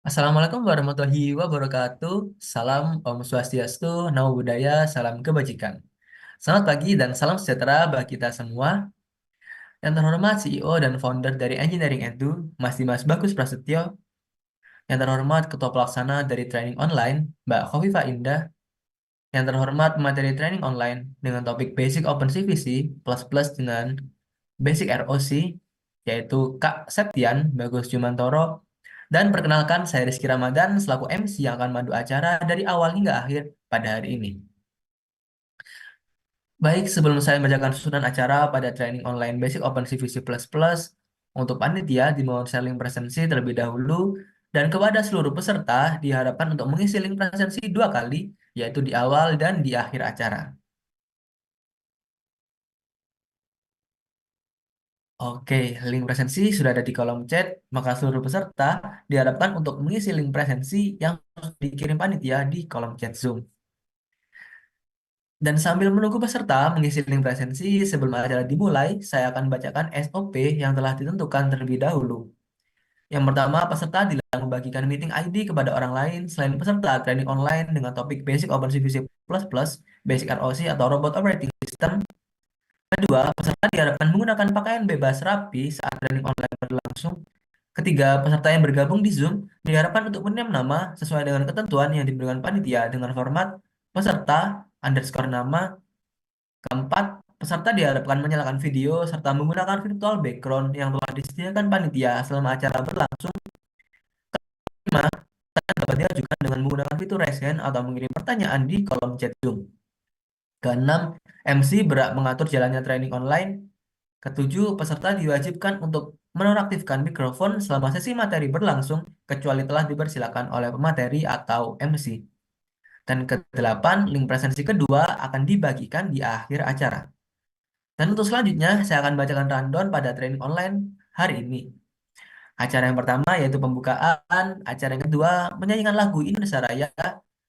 Assalamualaikum warahmatullahi wabarakatuh. Salam Om Swastiastu, Namo Buddhaya, salam kebajikan. Selamat pagi dan salam sejahtera bagi kita semua. Yang terhormat CEO dan founder dari Engineering Edu, Mas Dimas Bagus Prasetyo. Yang terhormat Ketua Pelaksana dari Training Online, Mbak Khofifa Indah. Yang terhormat materi training online dengan topik Basic Open CVC plus plus dengan Basic ROC, yaitu Kak Septian Bagus Jumantoro. Dan perkenalkan, saya Rizky Ramadan selaku MC yang akan mandu acara dari awal hingga akhir pada hari ini. Baik, sebelum saya membacakan susunan acara pada training online Basic Open CVC++, untuk panitia dimohon share link presensi terlebih dahulu, dan kepada seluruh peserta diharapkan untuk mengisi link presensi 2 kali, yaitu di awal dan di akhir acara. Oke, link presensi sudah ada di kolom chat, maka seluruh peserta diharapkan untuk mengisi link presensi yang dikirim panitia di kolom chat Zoom. Dan sambil menunggu peserta mengisi link presensi sebelum acara dimulai, saya akan bacakan SOP yang telah ditentukan terlebih dahulu. Yang pertama, peserta dilarang membagikan meeting ID kepada orang lain selain peserta training online dengan topik Basic OpenCV++, Basic ROC atau Robot Operating System. Kedua, peserta diharapkan menggunakan pakaian bebas rapi saat training online berlangsung. Ketiga, peserta yang bergabung di Zoom diharapkan untuk menyiap nama sesuai dengan ketentuan yang diberikan panitia dengan format peserta underscore nama. Keempat, peserta diharapkan menyalakan video serta menggunakan virtual background yang telah disediakan panitia selama acara berlangsung. Kelima, dapat diajukan dengan menggunakan fitur raise hand atau mengirim pertanyaan di kolom chat Zoom. Keenam, MC berhak mengatur jalannya training online. Ketujuh, peserta diwajibkan untuk menonaktifkan mikrofon selama sesi materi berlangsung kecuali telah dipersilakan oleh pemateri atau MC. Dan kedelapan, link presensi kedua akan dibagikan di akhir acara. Dan untuk selanjutnya, saya akan bacakan rundown pada training online hari ini. Acara yang pertama yaitu pembukaan, acara yang kedua menyanyikan lagu Indonesia Raya,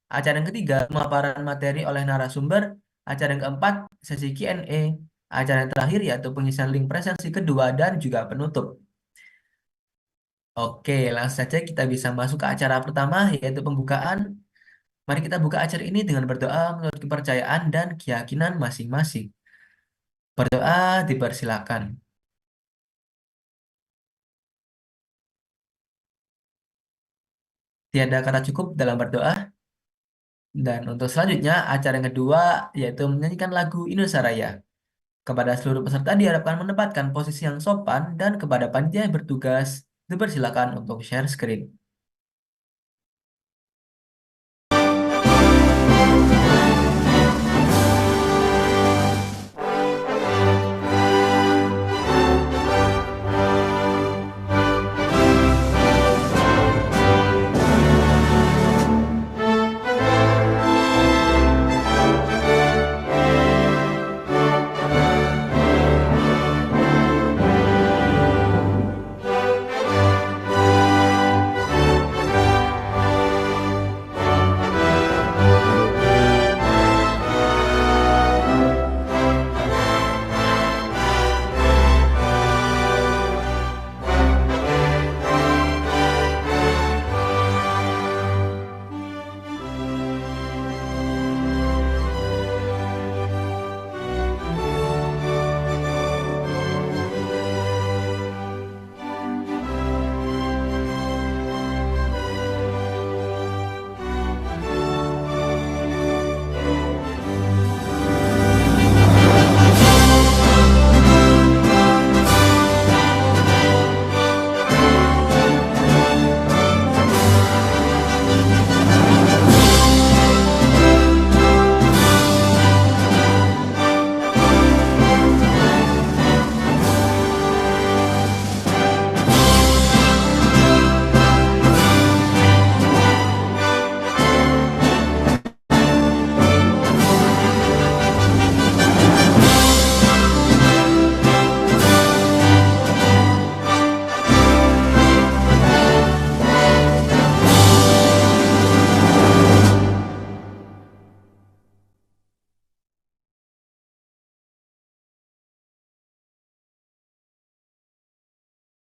acara yang ketiga pemaparan materi oleh narasumber, acara yang keempat sesi Q&A, acara yang terakhir yaitu pengisian link presensi kedua dan juga penutup. Oke, langsung saja kita bisa masuk ke acara pertama yaitu pembukaan. Mari kita buka acara ini dengan berdoa menurut kepercayaan dan keyakinan masing-masing. Berdoa dipersilakan. Tiada kata cukup dalam berdoa. Dan untuk selanjutnya, acara yang kedua yaitu menyanyikan lagu Indonesia Raya. Kepada seluruh peserta diharapkan menempatkan posisi yang sopan dan kepada panitia yang bertugas dipersilakan untuk share screen.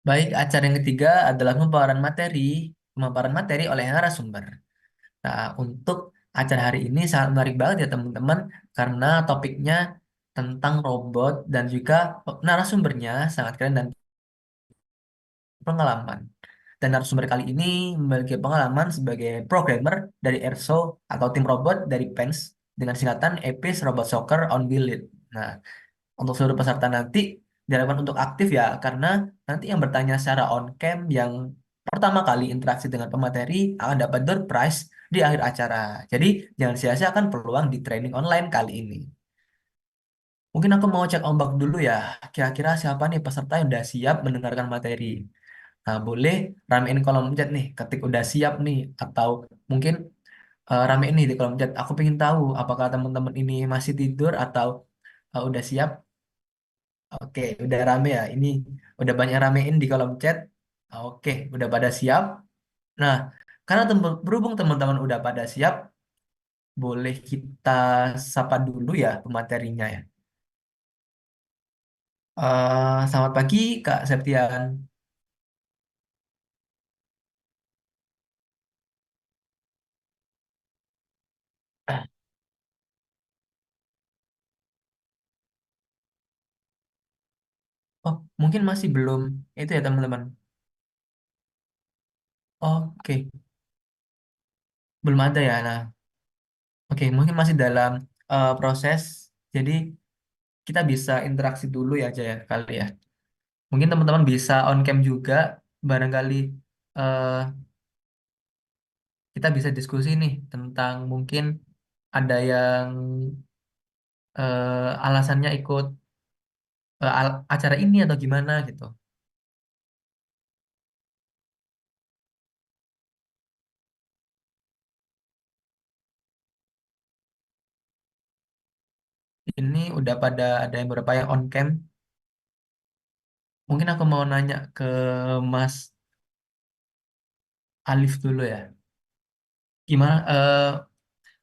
Baik, acara yang ketiga adalah pemaparan materi. pemaparan materi oleh narasumber. Nah, untuk acara hari ini sangat menarik banget ya teman-teman, karena topiknya tentang robot dan juga narasumbernya sangat keren dan pengalaman. Dan narasumber kali ini memiliki pengalaman sebagai programmer dari ERSO atau tim robot dari PENS dengan singkatan EPIS Robot Soccer on Wheels. Nah, untuk seluruh peserta nanti diharapkan untuk aktif ya, karena nanti yang bertanya secara on cam yang pertama kali interaksi dengan pemateri akan dapat door prize di akhir acara. Jadi jangan sia-siakan peluang di training online kali ini. Mungkin aku mau cek ombak dulu ya. Kira-kira siapa nih peserta yang udah siap mendengarkan materi? Nah, boleh ramein kolom chat nih, ketik udah siap nih, atau mungkin ramein nih di kolom chat. Aku pengen tahu apakah teman-teman ini masih tidur atau udah siap. Oke, udah rame ya. Ini udah banyak ramein di kolom chat. Oke, udah pada siap. Nah, karena berhubung teman-teman udah pada siap, boleh kita sapa dulu ya pematerinya ya. Selamat pagi, Kak Septian. Oh, mungkin masih belum itu ya teman-teman. Oke, belum ada ya. Nah, oke, mungkin masih dalam proses. Jadi kita bisa interaksi dulu ya aja ya kali ya. Mungkin teman-teman bisa on cam juga. Barangkali eh, kita bisa diskusi nih tentang mungkin ada yang alasannya ikut acara ini atau gimana gitu. Ini udah pada ada yang beberapa yang on cam. Mungkin aku mau nanya ke Mas Alif dulu ya. Gimana?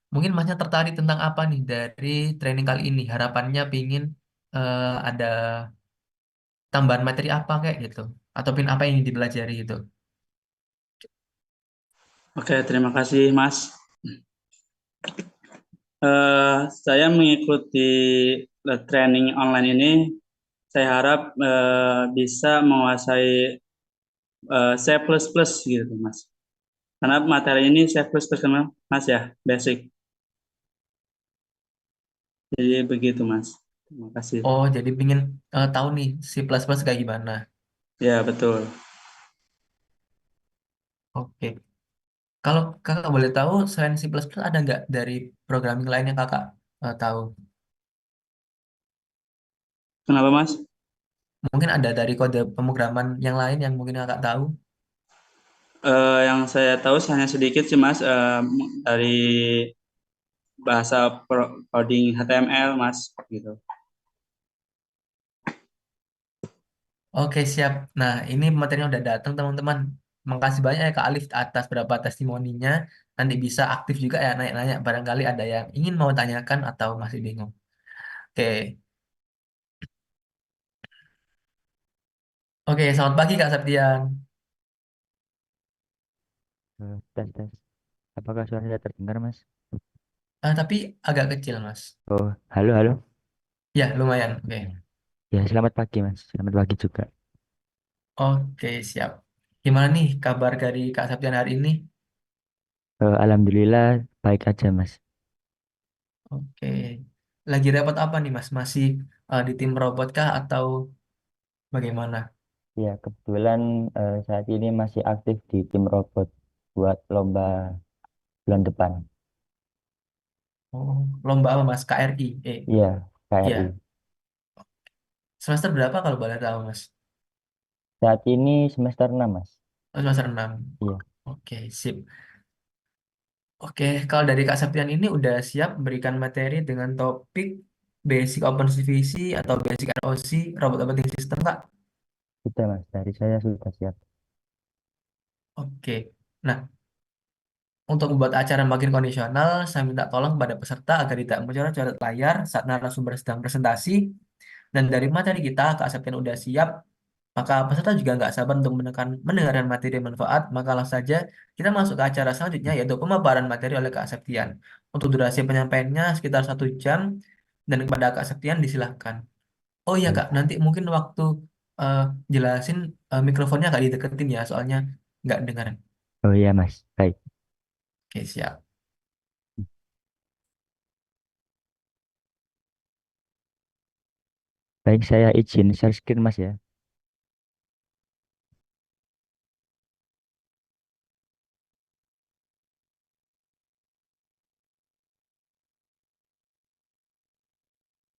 Mungkin Masnya tertarik tentang apa nih dari training kali ini? Harapannya pingin ada tambahan materi apa kayak gitu, atau pin apa yang ingin dipelajari gitu. Oke, terima kasih Mas. Saya mengikuti training online ini. Saya harap bisa menguasai C++ gitu, Mas. Karena materi ini C++ kan, Mas ya, basic. Jadi begitu, Mas. Terima kasih. Oh, jadi pingin tahu nih C++ kayak gimana. Ya, betul. Oke. Kalau kakak boleh tahu, selain C++ ada nggak dari programming lain yang kakak tahu? Kenapa, Mas? Mungkin ada dari kode pemrograman yang lain yang mungkin kakak tahu. Yang saya tahu hanya sedikit sih, Mas, dari bahasa coding HTML, Mas, gitu. Oke, siap. Nah, ini materinya udah datang, teman-teman. Makasih banyak ya Kak Alif atas beberapa testimoninya. Nanti bisa aktif juga ya nanya-nanya. Barangkali ada yang ingin mau tanyakan atau masih bingung. Oke, oke. Selamat pagi Kak Septian. Tes tes. Apakah suara saya terdengar, Mas? Tapi agak kecil, Mas. Oh, halo halo. Ya, lumayan. Oke, Ya, ya, selamat pagi, Mas. Selamat pagi juga. oke, siap. Gimana nih kabar dari Kak Septian hari ini? Alhamdulillah baik aja, Mas. Oke. Lagi repot apa nih, Mas? Masih di tim robot kah atau bagaimana? Ya, kebetulan saat ini masih aktif di tim robot buat lomba bulan depan. Oh, lomba apa, Mas? KRI. Iya, KRI. Ya. Semester berapa kalau boleh tahu, Mas? Saat ini semester 6, Mas. Oh, semester 6. Iya, Oke, sip. Oke, kalau dari Kak Septian ini udah siap berikan materi dengan topik Basic OpenCV atau Basic ROC, Robot Operating System, Kak? sudah, Mas. Dari saya sudah siap. Oke. Nah, untuk membuat acara makin kondisional, saya minta tolong kepada peserta agar tidak mencoret-coret layar saat narasumber sedang presentasi. Dan dari materi kita, Kak Septian udah siap. Maka peserta juga nggak sabar untuk mendengarkan materi manfaat, maka langsung saja kita masuk ke acara selanjutnya, yaitu pemaparan materi oleh Kak Septian. Untuk durasi penyampaiannya sekitar 1 jam, dan kepada Kak Septian disilahkan. Oh iya Baik. Kak, nanti mungkin waktu eh, jelasin mikrofonnya nggak dideketin ya, soalnya nggak dengar. Oh iya Mas, baik. Oke, siap. Baik, saya izin share screen Mas ya.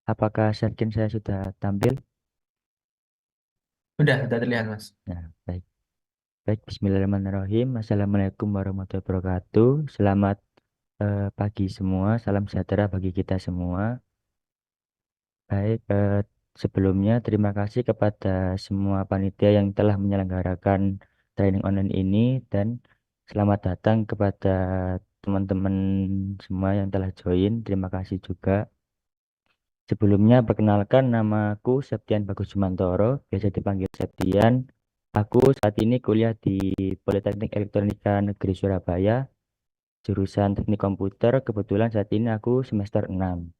Apakah share screen saya sudah tampil? Udah terlihat Mas. Nah, baik. Baik, Bismillahirrahmanirrahim. Assalamualaikum warahmatullahi wabarakatuh. Selamat pagi semua. Salam sejahtera bagi kita semua. Baik, sebelumnya terima kasih kepada semua panitia yang telah menyelenggarakan training online ini dan selamat datang kepada teman-teman semua yang telah join. Terima kasih juga. Sebelumnya perkenalkan namaku Septian Bagus Jumantoro, biasa dipanggil Septian. Aku saat ini kuliah di Politeknik Elektronika Negeri Surabaya, jurusan Teknik Komputer. Kebetulan saat ini aku semester 6.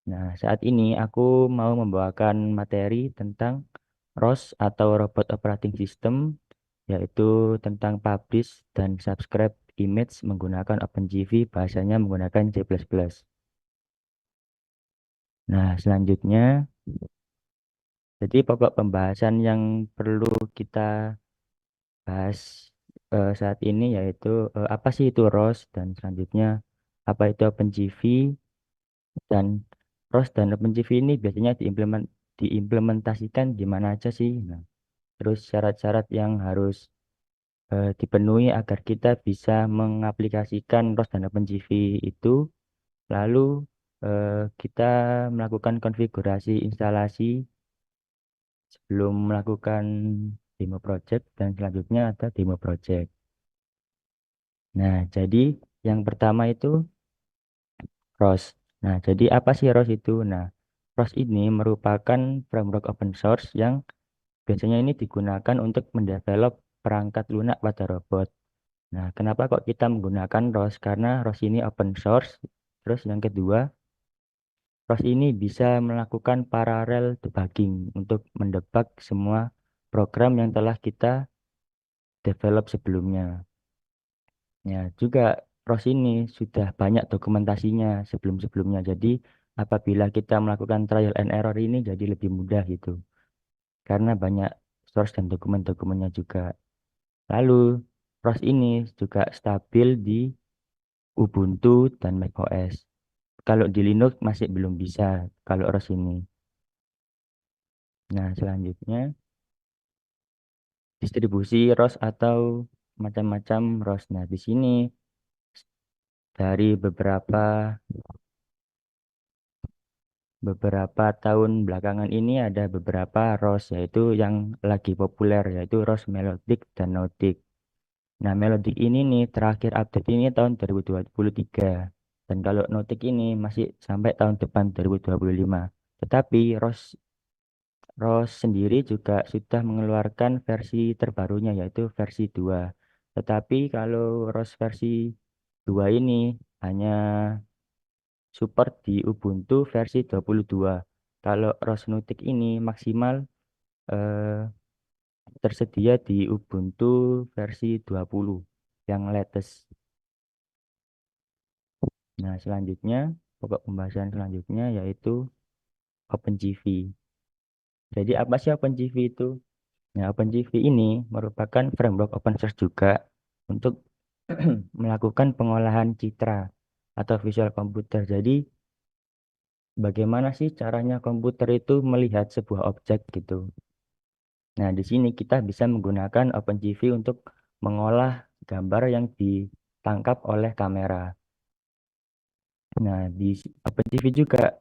Nah, saat ini aku mau membawakan materi tentang ROS atau Robot Operating System, yaitu tentang publish dan subscribe image menggunakan OpenGV, bahasanya menggunakan C++. Nah, selanjutnya, jadi pokok pembahasan yang perlu kita bahas saat ini yaitu apa sih itu ROS, dan selanjutnya apa itu OpenGV, dan ROS dan OpenGV ini biasanya diimplementasikan di mana aja sih. Nah, terus syarat-syarat yang harus dipenuhi agar kita bisa mengaplikasikan ROS dan OpenGV itu. Lalu kita melakukan konfigurasi instalasi sebelum melakukan demo project, dan selanjutnya ada demo project. Nah, jadi yang pertama itu ROS. Nah, jadi apa sih ROS itu? Nah, ROS ini merupakan framework open source yang biasanya ini digunakan untuk mendevelop perangkat lunak pada robot. Nah, kenapa kok kita menggunakan ROS? Karena ROS ini open source. Terus yang kedua, ROS ini bisa melakukan parallel debugging untuk mendebug semua program yang telah kita develop sebelumnya. Ya, juga ROS ini sudah banyak dokumentasinya sebelum-sebelumnya. Jadi, apabila kita melakukan trial and error ini jadi lebih mudah gitu. Karena banyak source dan dokumen-dokumennya juga. Lalu, ROS ini juga stabil di Ubuntu dan macOS. Kalau di Linux masih belum bisa kalau ROS ini. Nah, selanjutnya distribusi ROS atau macam-macam ROS. Nah, di sini dari beberapa tahun belakangan ini ada beberapa ROS yaitu yang lagi populer, yaitu ROS Melodic dan Nautic. Nah, Melodic ini nih terakhir update ini tahun 2023. Dan kalau Nautic ini masih sampai tahun depan 2025. Tetapi ROS sendiri juga sudah mengeluarkan versi terbarunya yaitu versi 2. Tetapi kalau ROS versi 2 ini hanya support di Ubuntu versi 22. Kalau ROS Nutik ini maksimal eh, tersedia di Ubuntu versi 20 yang latest. Nah, selanjutnya, pokok pembahasan selanjutnya yaitu OpenGV. Jadi apa sih OpenGV itu? Nah, OpenGV ini merupakan framework open source juga untuk melakukan pengolahan citra atau visual komputer. Jadi, bagaimana sih caranya komputer itu melihat sebuah objek gitu? Nah, di sini kita bisa menggunakan OpenGV untuk mengolah gambar yang ditangkap oleh kamera. Nah, di OpenGV juga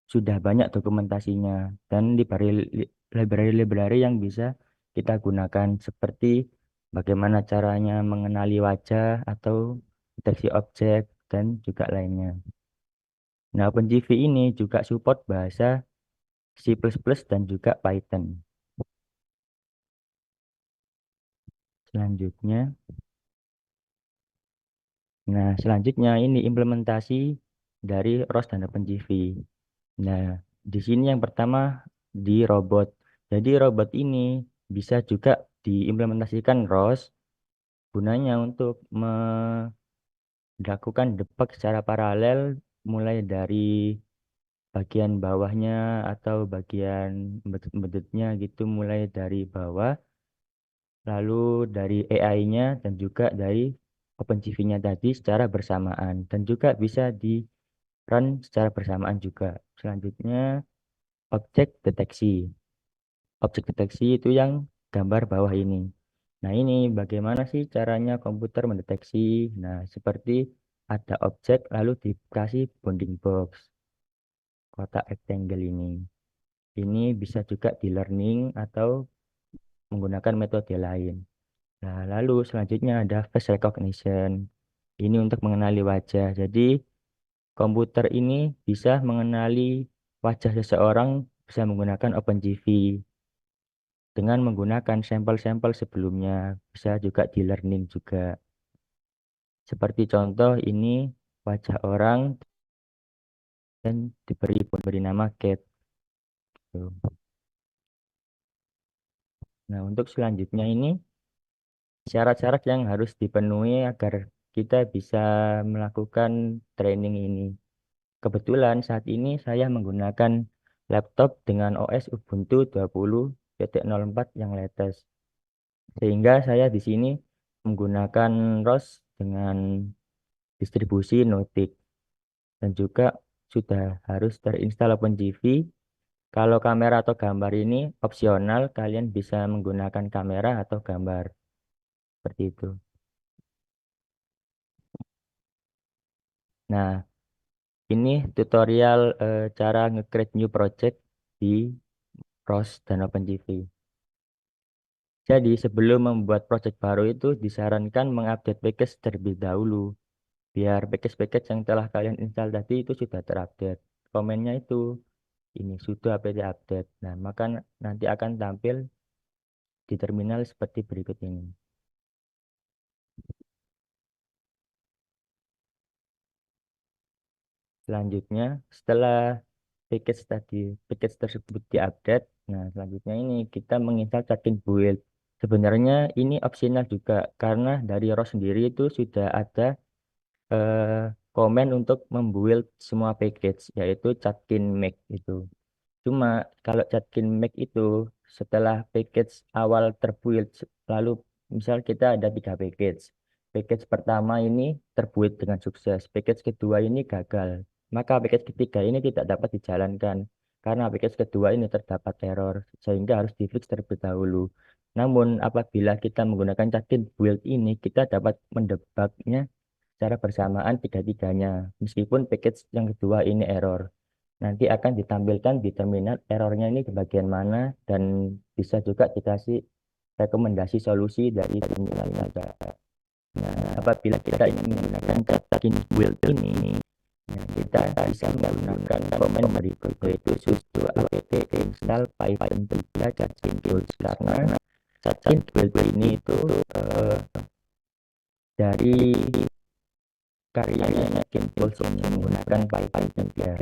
sudah banyak dokumentasinya dan library-library yang bisa kita gunakan seperti bagaimana caranya mengenali wajah atau deteksi objek dan juga lainnya. Nah, OpenGV ini juga support bahasa C++ dan juga Python. Selanjutnya, selanjutnya ini implementasi dari ROS dan OpenCV. Nah, di sini yang pertama di robot. Jadi robot ini bisa juga diimplementasikan ROS gunanya untuk melakukan debug secara paralel mulai dari bagian bawahnya atau bagian embedded-nya gitu mulai dari bawah, lalu dari AI-nya dan juga dari OpenCV-nya tadi secara bersamaan dan juga bisa di run secara bersamaan juga. Selanjutnya objek deteksi. Objek deteksi itu yang gambar bawah ini. Nah, ini bagaimana sih caranya komputer mendeteksi? Nah, seperti ada objek lalu dikasih bounding box, kotak rectangle ini. Ini bisa juga di learning atau menggunakan metode lain. Nah, lalu selanjutnya ada face recognition. Ini untuk mengenali wajah. Jadi, komputer ini bisa mengenali wajah seseorang bisa menggunakan OpenCV dengan menggunakan sampel-sampel sebelumnya. Bisa juga di learning juga. Seperti contoh ini wajah orang dan diberi nama Cat. Tuh. Nah, untuk selanjutnya ini syarat-syarat yang harus dipenuhi agar kita bisa melakukan training ini. Kebetulan saat ini saya menggunakan laptop dengan OS Ubuntu 20.04 yang latest. Sehingga saya di sini menggunakan ROS dengan distribusi Notik dan juga sudah harus terinstall OpenCV. Kalau kamera atau gambar ini opsional, kalian bisa menggunakan kamera atau gambar seperti itu. Nah, ini tutorial cara nge-create new project di ROS dan OpenCV. Jadi sebelum membuat project baru itu disarankan mengupdate package terlebih dahulu. Biar package-package yang telah kalian install tadi itu sudah terupdate. Komennya itu ini sudo apt update. Nah, maka nanti akan tampil di terminal seperti berikut ini. Selanjutnya, setelah package tersebut diupdate, nah selanjutnya ini kita menginstal Catkin Build. Sebenarnya ini opsional juga karena dari ROS sendiri itu sudah ada komen untuk membuild semua package yaitu Catkin Make itu. Cuma kalau Catkin Make itu setelah package awal terbuild, lalu misal kita ada 3 package. Package pertama ini terbuild dengan sukses, package kedua ini gagal. Maka package ketiga ini tidak dapat dijalankan karena package kedua ini terdapat error sehingga harus di-fix terlebih dahulu. Namun apabila kita menggunakan Catkin Build ini, kita dapat mendebugnya secara bersamaan tiga-tiganya. Meskipun package yang kedua ini error. Nanti akan ditampilkan di terminal errornya ini di bagian mana dan bisa juga dikasih rekomendasi solusi dari terminal juga. Nah, apabila kita ingin menggunakan Catkin Build ini, nah, kita bisa menggunakan komen berikut yaitu sudo apt install python 3 Catkin Build karena Catkin Build ini itu dari karyanya Catkin Build yang menggunakan Python 3.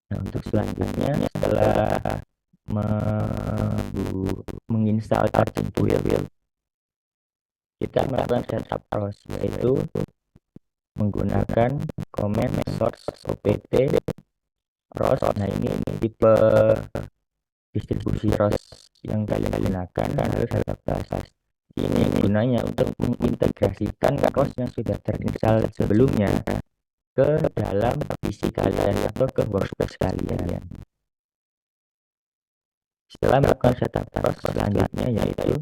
Nah, untuk selanjutnya setelah menginstal Catkin Build, kita melakukan setup ROS yaitu menggunakan command source opt ROS. Nah, ini tipe distribusi ROS yang kalian gunakan harus ada bahas. Ini gunanya untuk mengintegrasikan ROS yang sudah terinstall sebelumnya ke dalam PC kalian atau ke workspace kalian. Setelah melakukan setup ROS, selanjutnya yaitu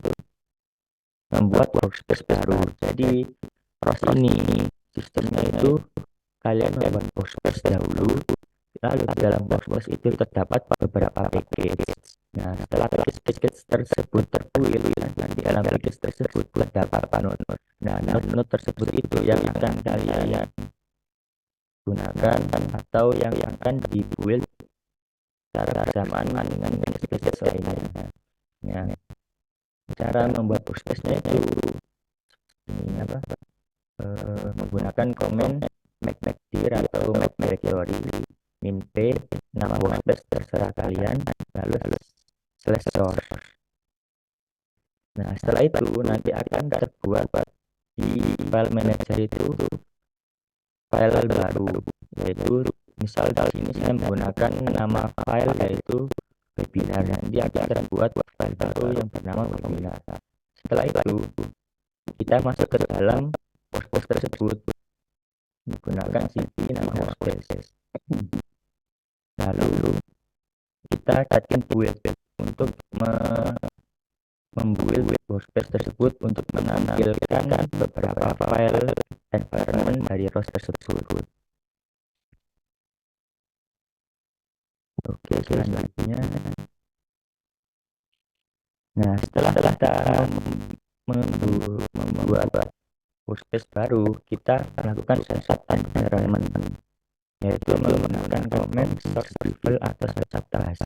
membuat workspace baru. Jadi ROS ini sistemnya itu kalian membuat workspace dahulu, lalu di dalam workspace itu terdapat beberapa package. Nah, setelah package tersebut terbuild, di dalam package tersebut terdapat node. Nah, node tersebut itu yang akan kalian gunakan atau yang akan dibuild secara bersamaan dengan package lainnya. Nah, Cara membuat workspace-nya itu ini apa? Menggunakan komen make dir atau make directory min p nama workspace terserah kalian lalu slash source. Nah, setelah itu nanti akan terbuat di file manager itu file baru, yaitu misal di sini saya menggunakan nama file yaitu webinar. Nanti akan terbuat file baru yang bernama webinar. Setelah itu kita masuk ke dalam workspace tersebut menggunakan cv nama workspace. Lalu kita carikan build untuk membuild workspace tersebut untuk menampilkan beberapa file environment dari ROS tersebut. Oke, selanjutnya. Nah, setelah kita membuat workspace baru, kita lakukan setup environment, yaitu menggunakan command source default atau setup task.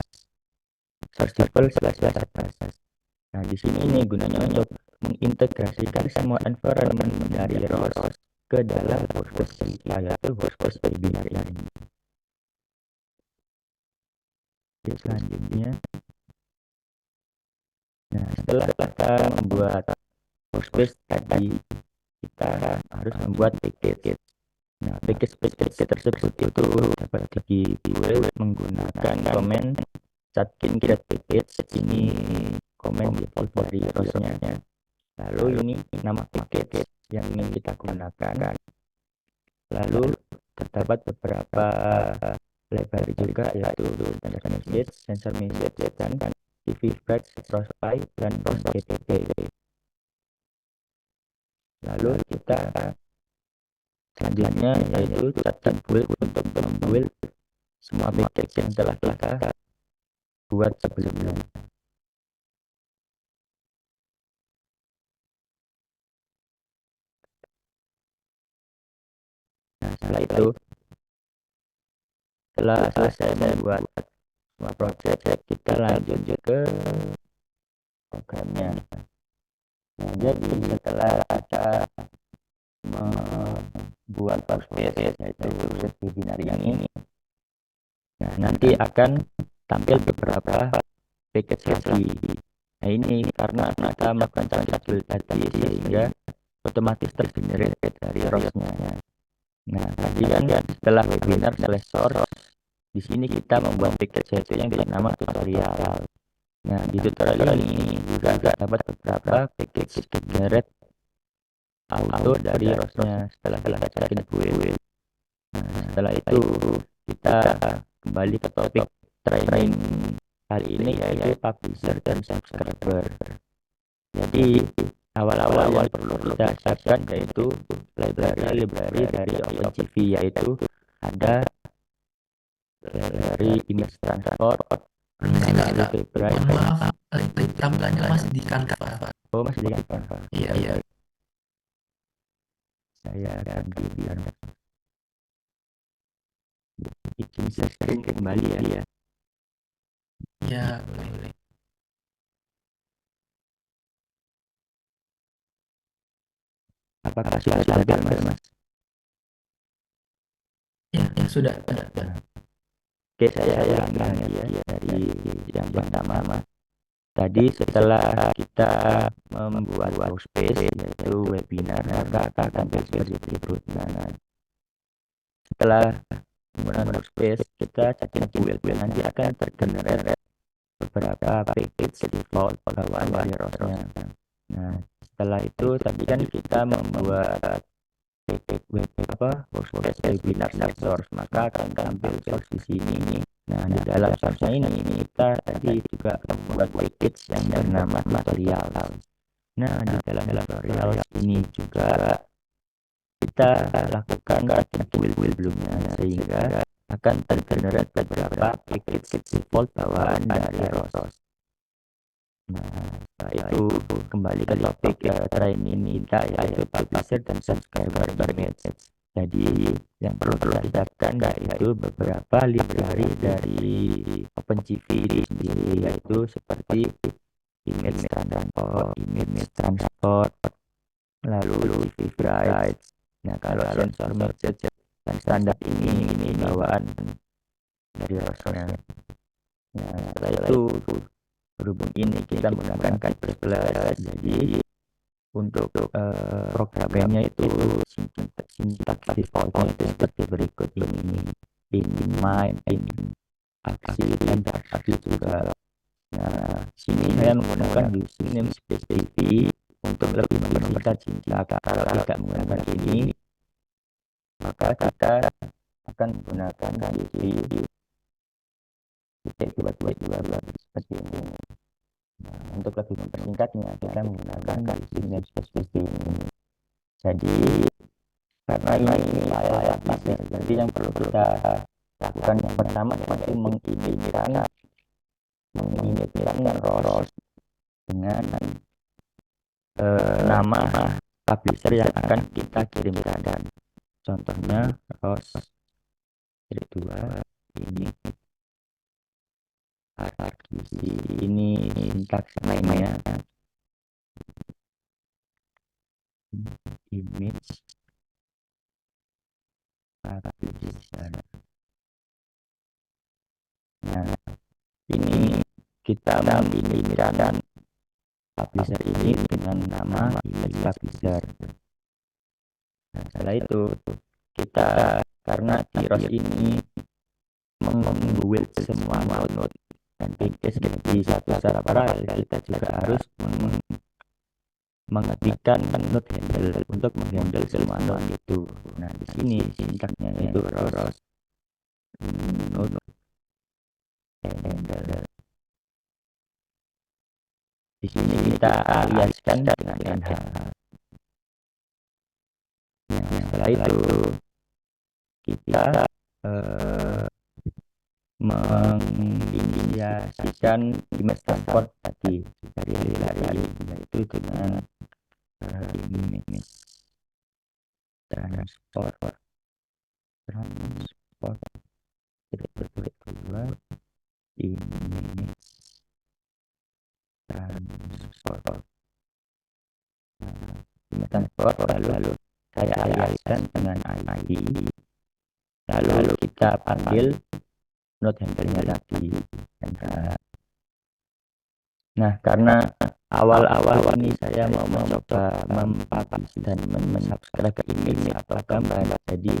Source default //. Nah, di sini ini gunanya untuk mengintegrasikan semua environment dari ROS ke dalam workspace kita, yaitu workspace webinar ini. Oke, selanjutnya. Nah, setelah kita membuat workspace tadi, kita harus membuat package. Nah, package tersebut itu dapat dibuat menggunakan command catkin get package. Ini komen default dari ROS-nya. Lalu ini nama package yang ingin kita gunakan. Lalu terdapat beberapa library juga, yaitu sensor message, dan tvfresh, ROS-PY, dan ROS-GPP. Lalu kita selanjutnya yaitu catatan build untuk membuild semua package yang telah kita buat sebelumnya. Nah, setelah itu, setelah selesai membuat semua project, kita lanjut ke programnya. Nah, jadi setelah kita membuat workspace yaitu webinar yang ini, nah nanti akan tampil beberapa package lagi. Nah, ini karena kita melakukan build tadi sehingga otomatis tergenerate dari ROS-nya. Nah, tadi kan setelah webinar source, di sini kita membuat package yaitu yang bernama tutorial. Nah, di tutorial ini juga dapat beberapa package generate auto dari ROS-nya setelah kita cariin build. Nah, setelah itu kita kembali ke topik training kali ini, yaitu publisher dan subscriber. Jadi awal-awal yang perlu kita siapkan yaitu library dari OpenCV, yaitu ada library image transport, library Maaf, tampilannya masih di Canva. Oh, masih di Canva. Iya. Saya akan biar bikin screen kembali ya. Ya, boleh. Apakah sudah stabil, Mas? Ya, sudah. Oke, saya ulangi ya dari yang pertama, Mas. Tadi setelah kita membuat workspace yaitu webinar, maka akan tampil seperti berikut. Nah, setelah menggunakan workspace, kita cari build, nanti akan tergenerate beberapa package default bawaan dari ROS-nya. Nah, setelah itu tadi kan kita membuat workspace webinar source, maka akan tampil source di sini. Nah, di dalam source-nya ini kita tadi juga membuat package yang bernama tutorial. Nah, di dalam tutorial ini juga kita lakukan build sebelumnya sehingga akan tergenerate beberapa package default bawaan dari ROS. Nah, setelah itu kembali ke topik training kita, yaitu publisher dan subscriber message. Jadi yang perlu kita siapkan yaitu beberapa library dari OpenCV sendiri, yaitu seperti image transport, lalu CV bright. Nah, kalau sensor message dan standar ini bawaan dari ROS-nya. Nah, setelah itu berhubung ini kita menggunakan C++, jadi untuk programnya itu sintaks defaultnya itu seperti berikut ini: in main, in aksi, dan aksi juga. Nah, sini saya menggunakan using namespace DB untuk lebih mempersingkat sintak. Kalau tidak menggunakan ini, maka kita akan menggunakan DB dua seperti ini. Nah, untuk lebih mempersingkatnya kita menggunakan using namespace DB ini. Jadi karena ini file tablet, jadi yang perlu kita lakukan yang pertama yaitu menginitkan ROS dengan nama publisher yang akan kita kirimkan. Contohnya ROS 2 ini artisi, ini sintaks mainnya image publisher. Nah, ini kita menginitkan publisher ini dengan nama image publisher. Nah, setelah itu kita, karena di ROS ini membuild semua node dan package di satu file, kita juga harus mengetikkan node handle untuk menghandle semua node itu. Nah, di sini sintaksnya itu ROS node handle. Di sini kita aliaskan dengan NH. Nah, setelah itu kita menginisiasikan image transport tadi dari library, yaitu dengan image transport kedua image transport. Nah, image transport lalu saya aliaskan dengan ID, lalu kita panggil node handle-nya tadi. Nah, karena awal-awal ini saya mau mencoba mempublish dan mensubscribe ke image atau gambar, jadi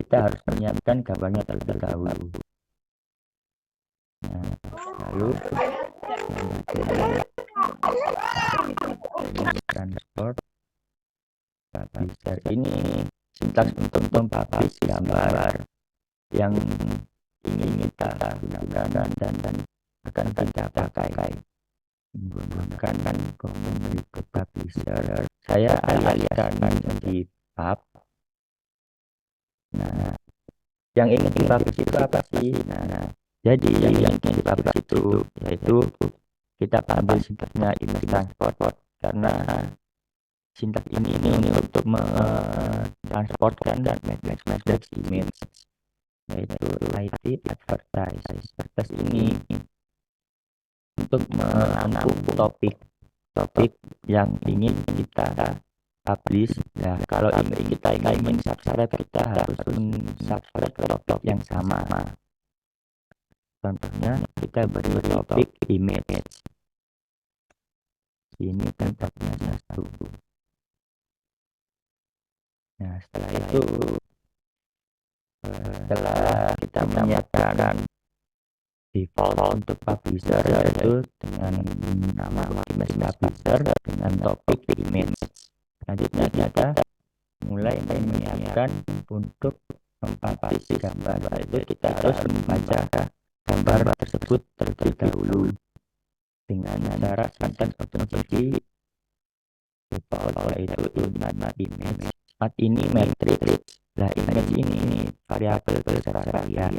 kita harus menyiapkan gambarnya terlebih dahulu. Nah, lalu transport publisher ini sintaks untuk mempublish gambar yang ingin kita gunakan dan akan kita pakai menggunakan command berikut publisher. Saya aliaskan menjadi pub. Nah, yang ingin dipublish itu apa sih? Nah, jadi yang ingin dipublish itu yaitu kita ambil sintaksnya image transport, karena sintaks ini untuk mentransportkan dan message image, yaitu IT advertise ini untuk menampung topik yang ingin kita publish. Nah, kalau kita ingin subscribe, kita harus subscribe ke topik yang sama. Contohnya kita beri topik image. Ini tempatnya satu. Nah, setelah itu setelah kita menyiapkan default untuk publisher, yaitu dengan nama image publisher dengan topik image. Selanjutnya kita mulai menyiapkan untuk mempublish gambar, yaitu kita harus membaca gambar tersebut terlebih dahulu dengan cara syntax OpenCV default, yaitu image. Ini matrix. Nah, image ini variabel berserahan.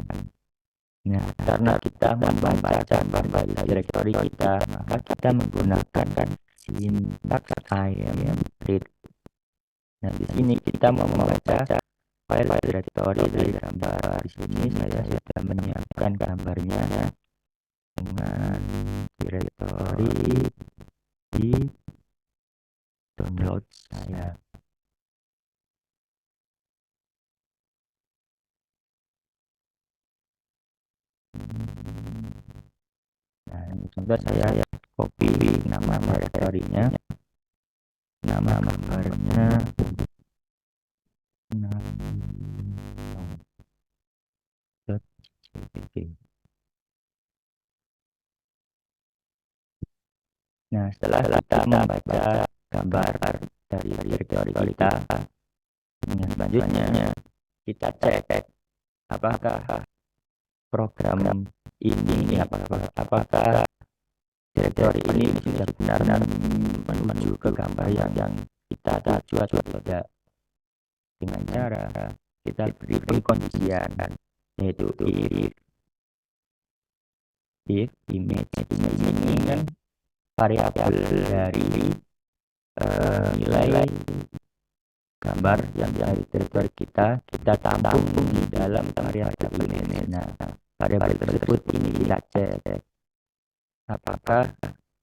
Nah, karena kita membaca gambar dari direktori kita, maka kita menggunakan sintaks imread. Nah, di sini kita mau membaca file direktori dari gambar. Di sini saya sudah menyiapkan gambarnya. dengan direktori di download saya. Nah, ini contoh saya copy nama direktorinya, nama gambarnya, .jpg. Nah, setelah kita membaca gambar dari direktori kita, selanjutnya kita cek apakah program ini apakah direktori ini sudah benar menuju ke gambar yang kita tuju atau tidak, dengan cara kita beri pengkondisian, yaitu if image ini kan variabel dari nilai gambar yang dari direktori kita tampung di dalam variabel image. Nah, variabel tersebut ini kita cek apakah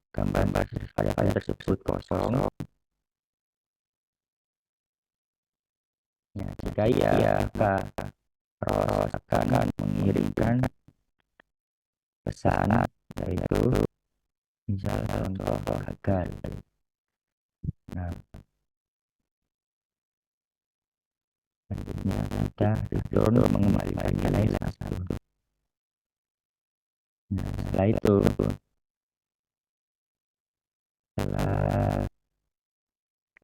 gambar variabel tersebut kosong. Ya, jika iya, maka Ros akan mengirimkan pesan, yaitu misal contoh gagal. Nah, selanjutnya kita return mengembalikan nilai 1. Nah, setelah itu, setelah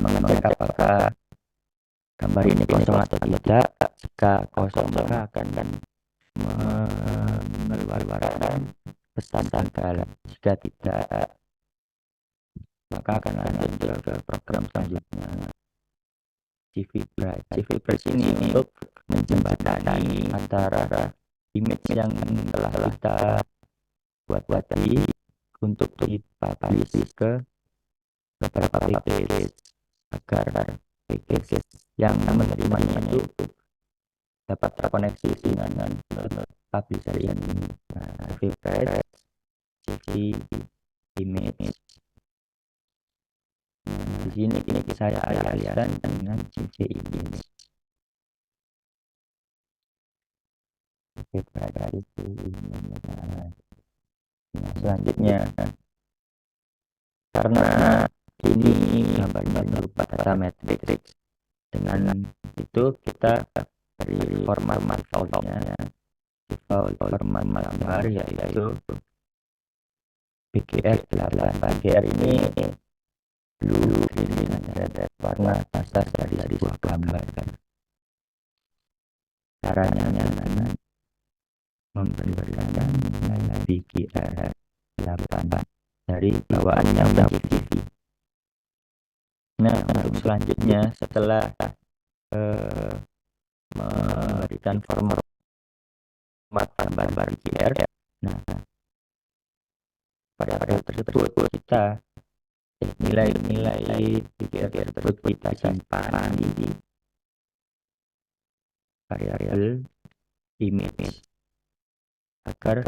mengecek apakah gambar ini kosong atau tidak, jika kosong maka akan mengeluarkan pesan gagal. Jika tidak, maka akan lanjut ke program selanjutnya, CVBrush ini untuk menjembatani antara image yang telah kita buat tadi untuk dipublish ke beberapa package, agar package yang menerimanya itu dapat terkoneksi dengan publisher ini. Nah, CVBrush, CV image. Di sini saya aliaskan dengan CC image. Nah, selanjutnya, karena ini gambarnya berupa data matrix, dengan itu kita beri format defaultnya, default format gambar yaitu BGR8. BGR ini blue, green, dan red, warna dasar dari sebuah gambar. Caranya memberikan nilai BGR8 dari bawaan yang TV. Nah, untuk selanjutnya, setelah memberikan format gambar BGR, nah pada tersebut kita nilai BGR tersebut kita simpan di variabel image agar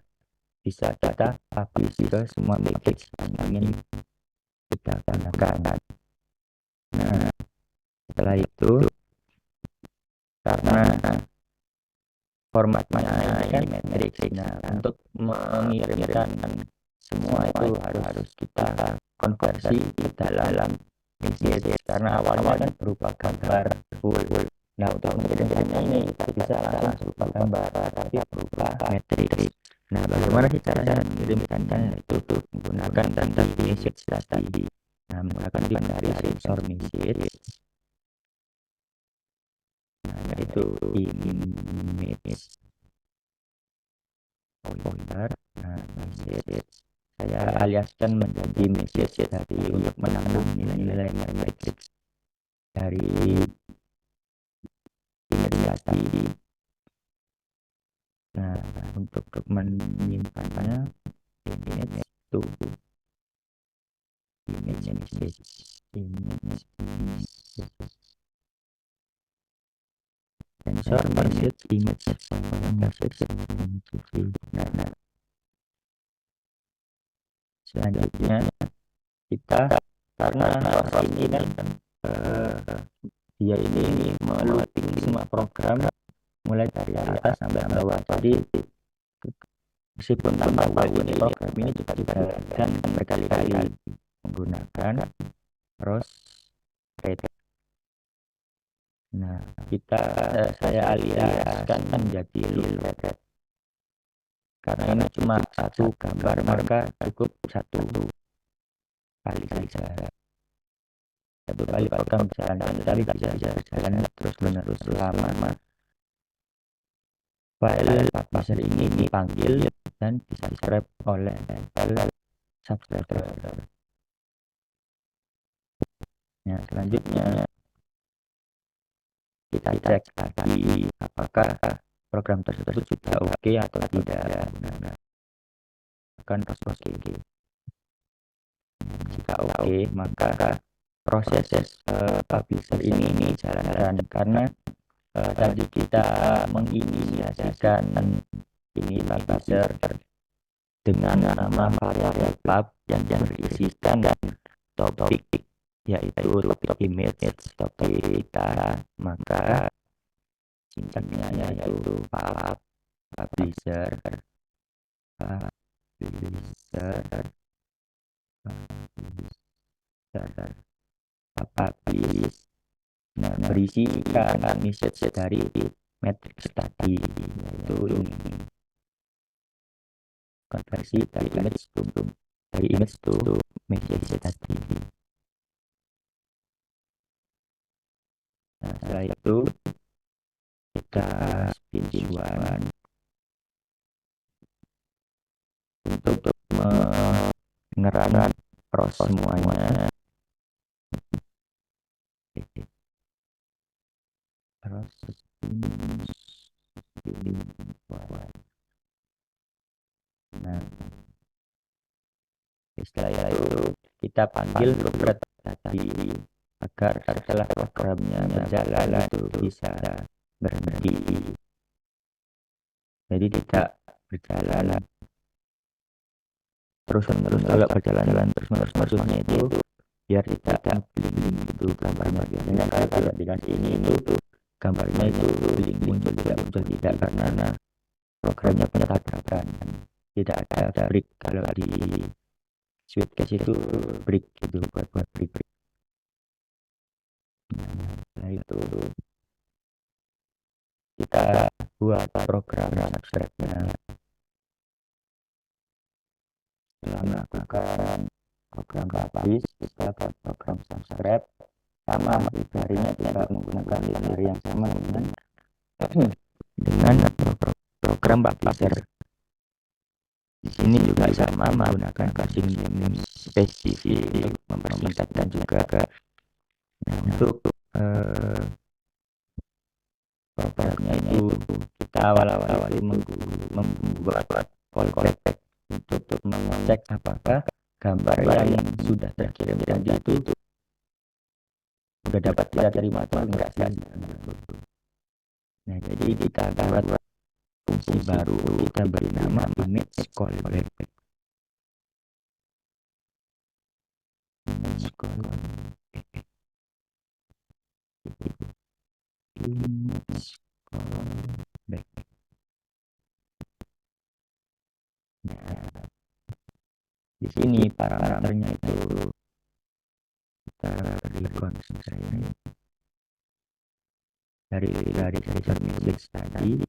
bisa kita publish ke semua package yang ingin kita gunakan. Nah, setelah itu, karena formatnya ini matrix, nah untuk mengirimkan semua itu harus kita konversi ke dalam message, karena awalnya kan berupa gambar full. Nah, untuk mengirimkannya ini kita bisa langsung berupa gambar tapi berupa matrix. Nah, bagaimana sih cara mengirimkannya? Itu menggunakan tanda message tadi. Nah, menggunakan binary sensor message. Nah, yaitu image pointer. Nah, message saya aliaskan menjadi message tadi untuk menampung nilai-nilai matrix dari image tadi. Nah, untuk menyimpannya image itu image sensor message image. Nah, Selanjutnya kita, karena ROS ini kan dia ini melooping semua program mulai dari atas sampai bawah. Jadi meskipun tanpa tahu ini program ini kita juga dan berkali-kali menggunakan ROS rate. Nah, saya aliaskan menjadi loop rate. Karena ini cuma satu gambar, maka cukup satu kali saja. Satu kali program jalan, tapi bisa berjalan terus menerus selama file publisher ini dipanggil dan di-subscribe oleh file subscriber. Nah, selanjutnya kita cek lagi apakah program tersebut sudah oke atau tidak menggunakan ROS ini. Jika oke, maka proses publisher ini jalan karena tadi kita menginisiasikan ini publisher dengan nama variabel pub yang berisikan dan topik, yaitu topik image, topik kita, maka simpannya yaitu pub publisher publish. Nah, berisikan message dari matrix tadi, yaitu ini konversi dari image to message tadi. Nah, setelah itu kita spin visual untuk mengerang proses semuanya. Proses ini. Nah, setelah itu kita panggil loop tadi agar setelah programnya berjalan itu bisa berhenti. Jadi tidak berjalan terus-menerus. Kalau berjalan terus-menerusnya itu biar tidak bling itu gambarnya. Biasanya kalau dikasih ini itu gambarnya itu bling muncul tidak karena programnya punya tabrakan. Tidak ada break. Kalau di Sweetcast itu break gitu, buat break. Nah, setelah itu kita buat program subscribe-nya. Setelah melakukan program publish, kita buat program subscribe sama library-nya juga menggunakan library yang sama dengan program publisher. Di sini juga sama menggunakan casing name spesifik untuk mempersingkat dan juga untuk programnya itu kita awal-awal itu membuat callback untuk mengecek apakah gambar yang sudah terkirim tadi itu sudah dapat kita terima atau enggak sih. Nah, jadi kita buat fungsi baru, kita beri nama image callback. Image callback. Nah, di sini parameternya itu kita beri konsentrasi dari message tadi.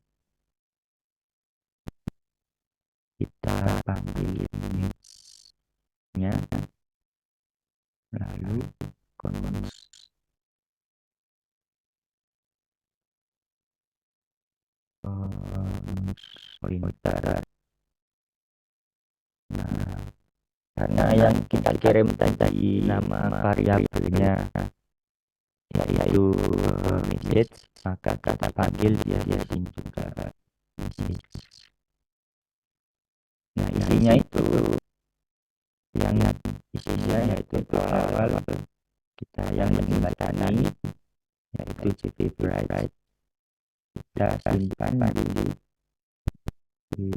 Kita panggil image-nya, lalu pointer. Nah, karena yang kita kirim tadi nama variabelnya yaitu message, maka kita panggil dia sini juga message. Nah, isinya itu yaitu awal kita yang menandatangani yaitu CP Bright. Kita simpan di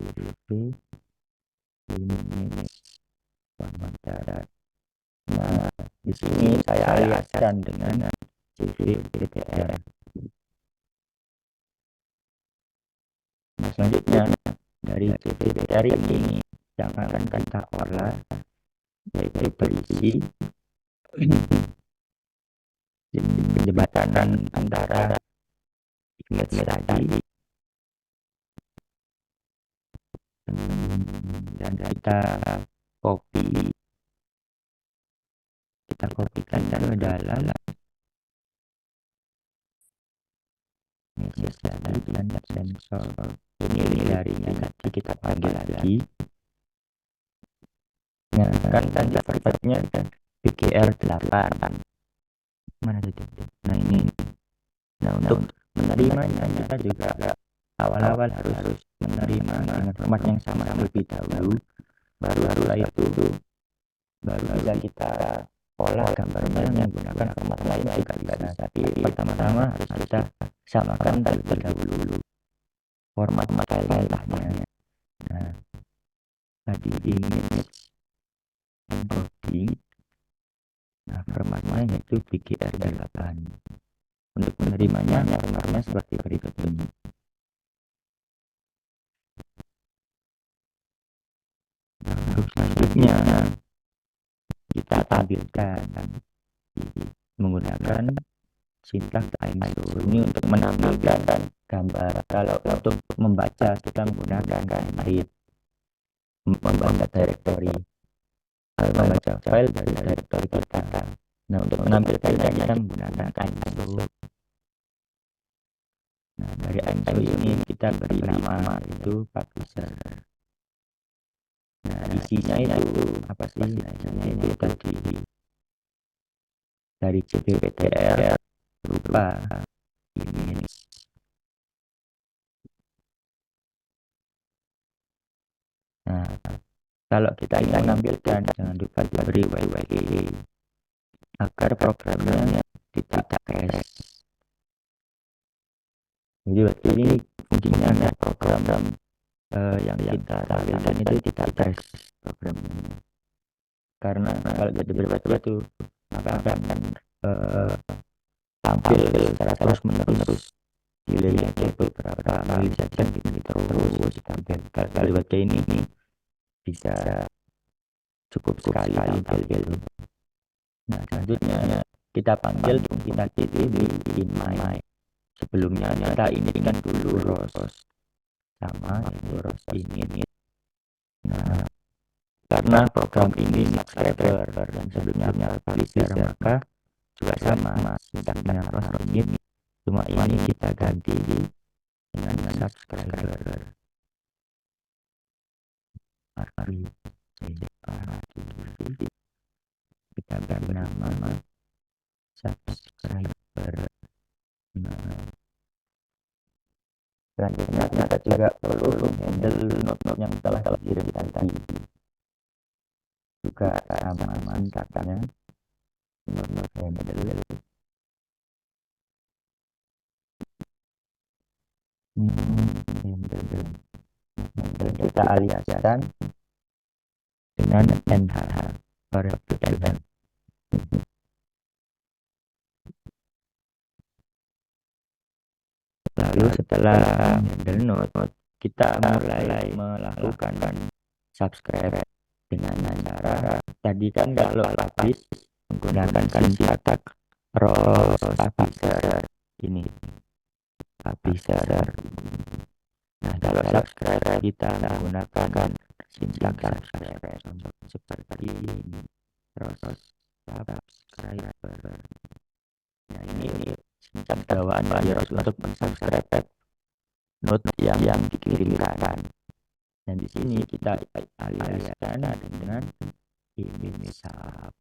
image wawancara. Nah, di sini saya aliaskan dengan CV BTR. Nah, selanjutnya dari CV BTR ini yang akan kita olah yaitu berisi jembatanan antara image tadi dan kita kopikan ke dalam message tadi dan sensor ini darinya nanti kita panggil lagi. Nah, kan sifatnya PGR 8 mana itu? Nah, ini. Nah, untuk menerimanya kita juga awal-awal harus menerima dengan format yang sama terlebih dahulu, baru itu baru bisa kita olah gambarnya menggunakan format lain juga bisa, tapi pertama-tama harus kita samakan terlebih dahulu format filenya. Nah, tadi image encoding, nah formatnya yaitu PGR8. Untuk menerimanya formatnya seperti berikut ini. Nah, untuk selanjutnya kita tampilkan menggunakan sintak ISO ini untuk menampilkan gambar. Kalau untuk membaca kita menggunakan read, membaca directory, membaca file dari directory kita. Nah, untuk menampilkannya kita menggunakan ISO. Nah, dari ISO ini kita beri nama itu publisher. Nah, isinya itu apa sih? Isinya itu tadi dari CPPTR berupa image. Nah, kalau kita ingin menampilkan, jangan lupa diberi WWE agar programnya tidak crash. Jadi waktu ini fungsinya ada program yang kita tampilkan itu tidak crash programnya. Karena kalau jadi berbatu-batu maka akan tampil secara terus-menerus delaynya itu beberapa milisekund terus tampil. Kalau baca ini bisa cukup sekali tampil gitu. Nah, selanjutnya kita panggil kita titip di inmai. Sebelumnya kita initkan dulu ROS sama ROS init. Nah, karena program ini subscriber dan sebelumnya publisher, maka juga sama sintaknya ROS init, cuma ini kita ganti dengan subscriber. Mari kita beri nama subscriber. Nah, selanjutnya kita juga perlu handle note-note yang telah dikirimkan tadi. Juga sama katanya note-note handle. Handle kita aliaskan dengan NH variable. Lalu setelah handle note, kita mulai melakukan subscribe dengan cara tadi kan kalau publish menggunakan sintak ROS publisher ini publisher. Nah, kalau subscribe kita menggunakan sintak subscribe seperti ini ROS subscriber. Nah, ini sintak bawaan dari ROS untuk mensubscribe note yang dikirimkan. Dan di sini kita aliaskan dengan image sub.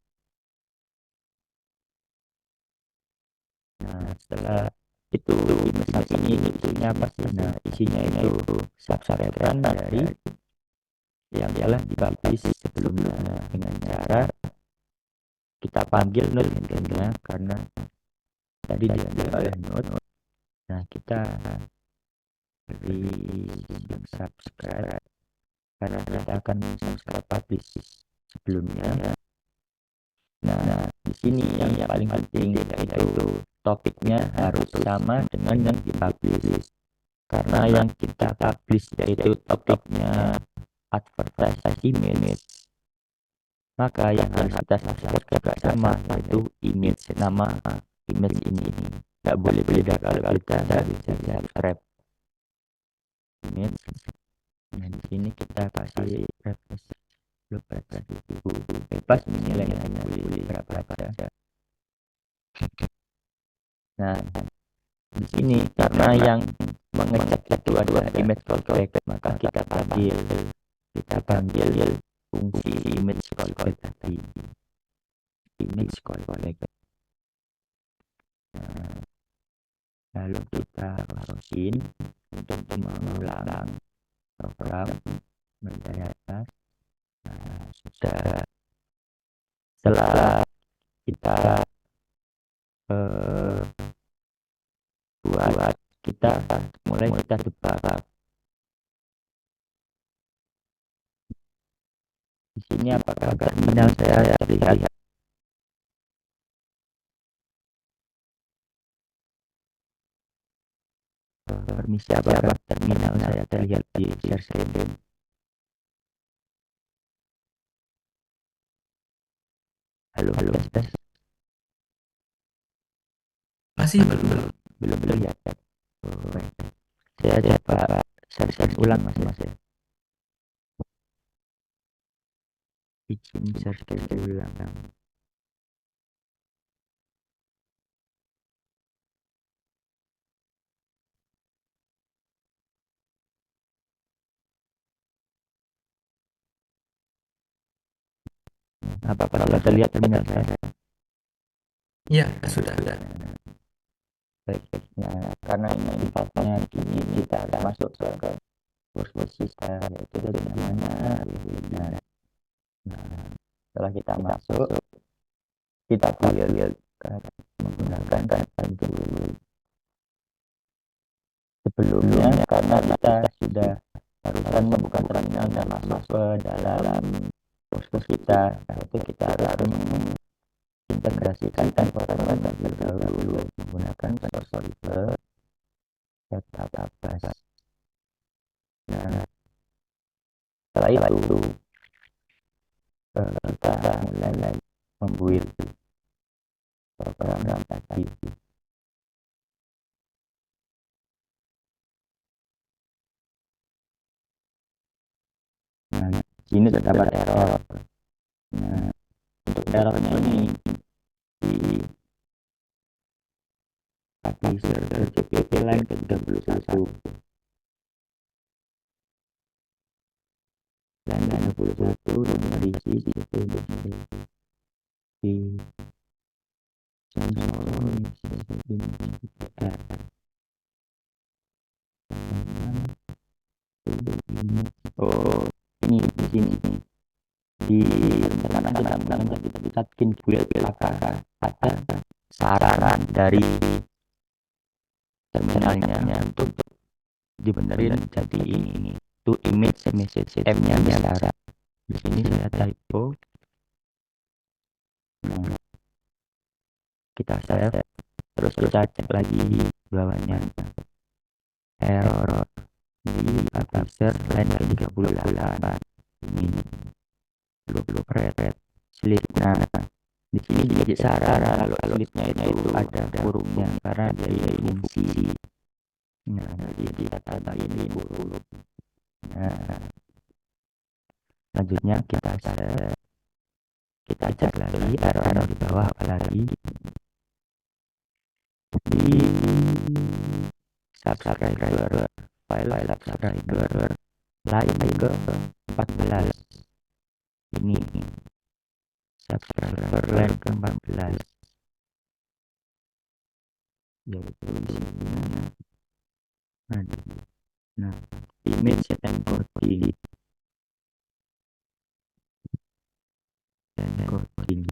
Nah, setelah itu image sub ini isinya apa sih? Nah, isinya itu subscriberan dari yang telah dipublish sebelumnya dengan cara kita panggil node handle-nya karena tadi diambil oleh node. Nah, kita beri subscribe karena kita akan subscribe publish. sebelumnya. Nah, di sini yang paling penting yaitu topiknya harus sama dengan yang dipublish. Karena yang kita publish yaitu topiknya advertise image, maka yang harus kita subscribe juga sama, yaitu image, nama image ini. Nggak boleh beda kalau kita bisa subscribe image. Nah, di sini kita kasih reference bebas, nilainya boleh berapa saja. Nah, di sini karena yang mengecek itu adalah image callback, maka kita panggil fungsi image callback tadi, image callback. Nah, lalu kita login untuk mengulang program dari atas. Nah, sudah. Setelah kita buat, kita mulai kita debug. Di sini apakah terminal saya terlihat? Permisi, apakah terminal saya terlihat di share screen? Halo, tes. Masih belum. Belum terlihat. Oh, saya coba share ulang mas ya. Izin share ulang. Apa kalau terlihat terminal saya? Iya, sudah. Baik, nah, karena ini sifatnya gini, kita akan masuk ke kursus sistem, yaitu dari mana. Nah, setelah kita masuk, kita pilih menggunakan kata dulu. Sebelumnya, karena kita sudah haruskan membuka terminal dan masuk ke dalam kursus kita, yaitu kita harus mengintegrasikan informasi terlebih dahulu menggunakan Solver database. Nah, setelah itu kita mulai membuat program tadi. Nah, sini terdapat error. Nah, untuk errornya ini di server JPP line ke-31 dan 31 dan berisi itu di oh ini di sini di rencana kita bikin build apakah ada saran dari terminalnya untuk dibenerin jadi ini to image message M-nya besar. Di sini saya typo. Nah, kita save, terus kita cek lagi bawahnya error di publisher line 38 ini belum red slip. Nah, di sini jadi saran kalau slipnya itu ada kurungnya karena dia fungsi. Nah, jadi kita tambahin kurung. Nah, selanjutnya kita cek lagi error di bawah apa lagi di subscriber file subscriber line ke 14 ini subscriber line ke 14 yaitu isinya nah image encoding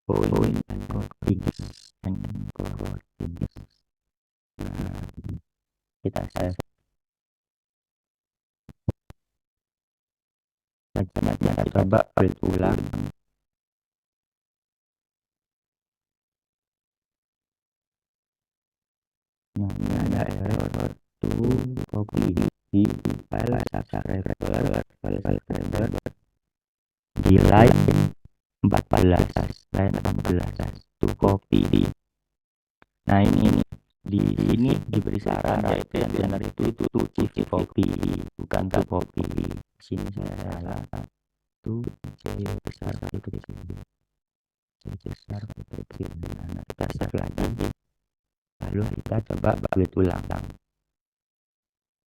point encoding nah kita save. selanjutnya kita coba build ulang. Nah, ini ada error tuh copy di file subscriber di line 14 to copy. Nah, ini di sini diberi saran yaitu yang benar itu to copy, bukan to copy. Sini saya salah, tuh C besar kecil, C besar kecil. Nah, kita save lagi, lalu kita coba build ulang.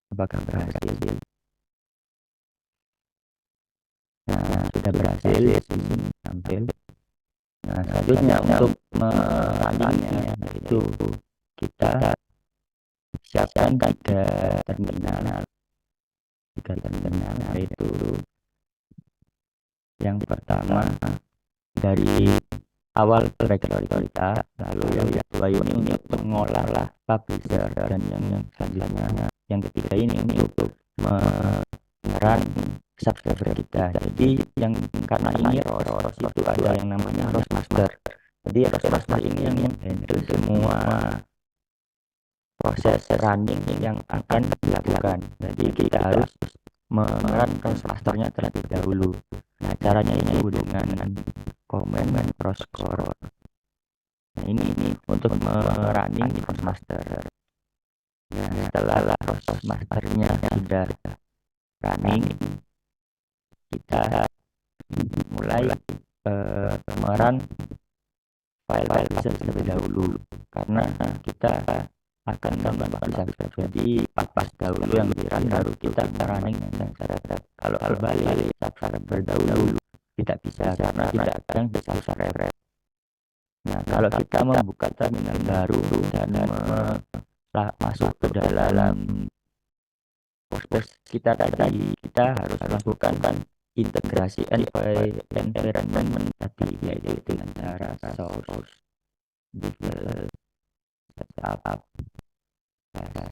Apakah berhasil? Nah, sudah berhasil, sini tampil. Nah, selanjutnya untuk merunningnya itu kita siapkan tiga terminal, yaitu yang pertama dari awal directory kita, lalu yang kedua ini untuk mengolah publisher, dan yang selanjutnya yang ketiga ini untuk merun subscriber kita. Jadi yang karena ini ROS itu ada yang namanya ROS master. Jadi ROS master ini yang handle semua proses running yang akan dilakukan. Jadi kita harus merun ROS masternya terlebih dahulu. Nah, caranya ini dengan command cross core. Nah, ini untuk merunning ROS master. Nah, setelah ROS masternya sudah running, kita mulai merun file terlebih dahulu, karena kita akan tambah subscriber. Jadi pas dahulu yang di run baru kita running. Kalau balik subscriber dahulu tidak bisa, karena tidak ada yang bisa subscriber. Nah, kalau kita membuka terminal baru dan masuk ke dalam workspace kita tadi, kita harus lakukan integrasi environment tadi, yaitu antara source, default, setup.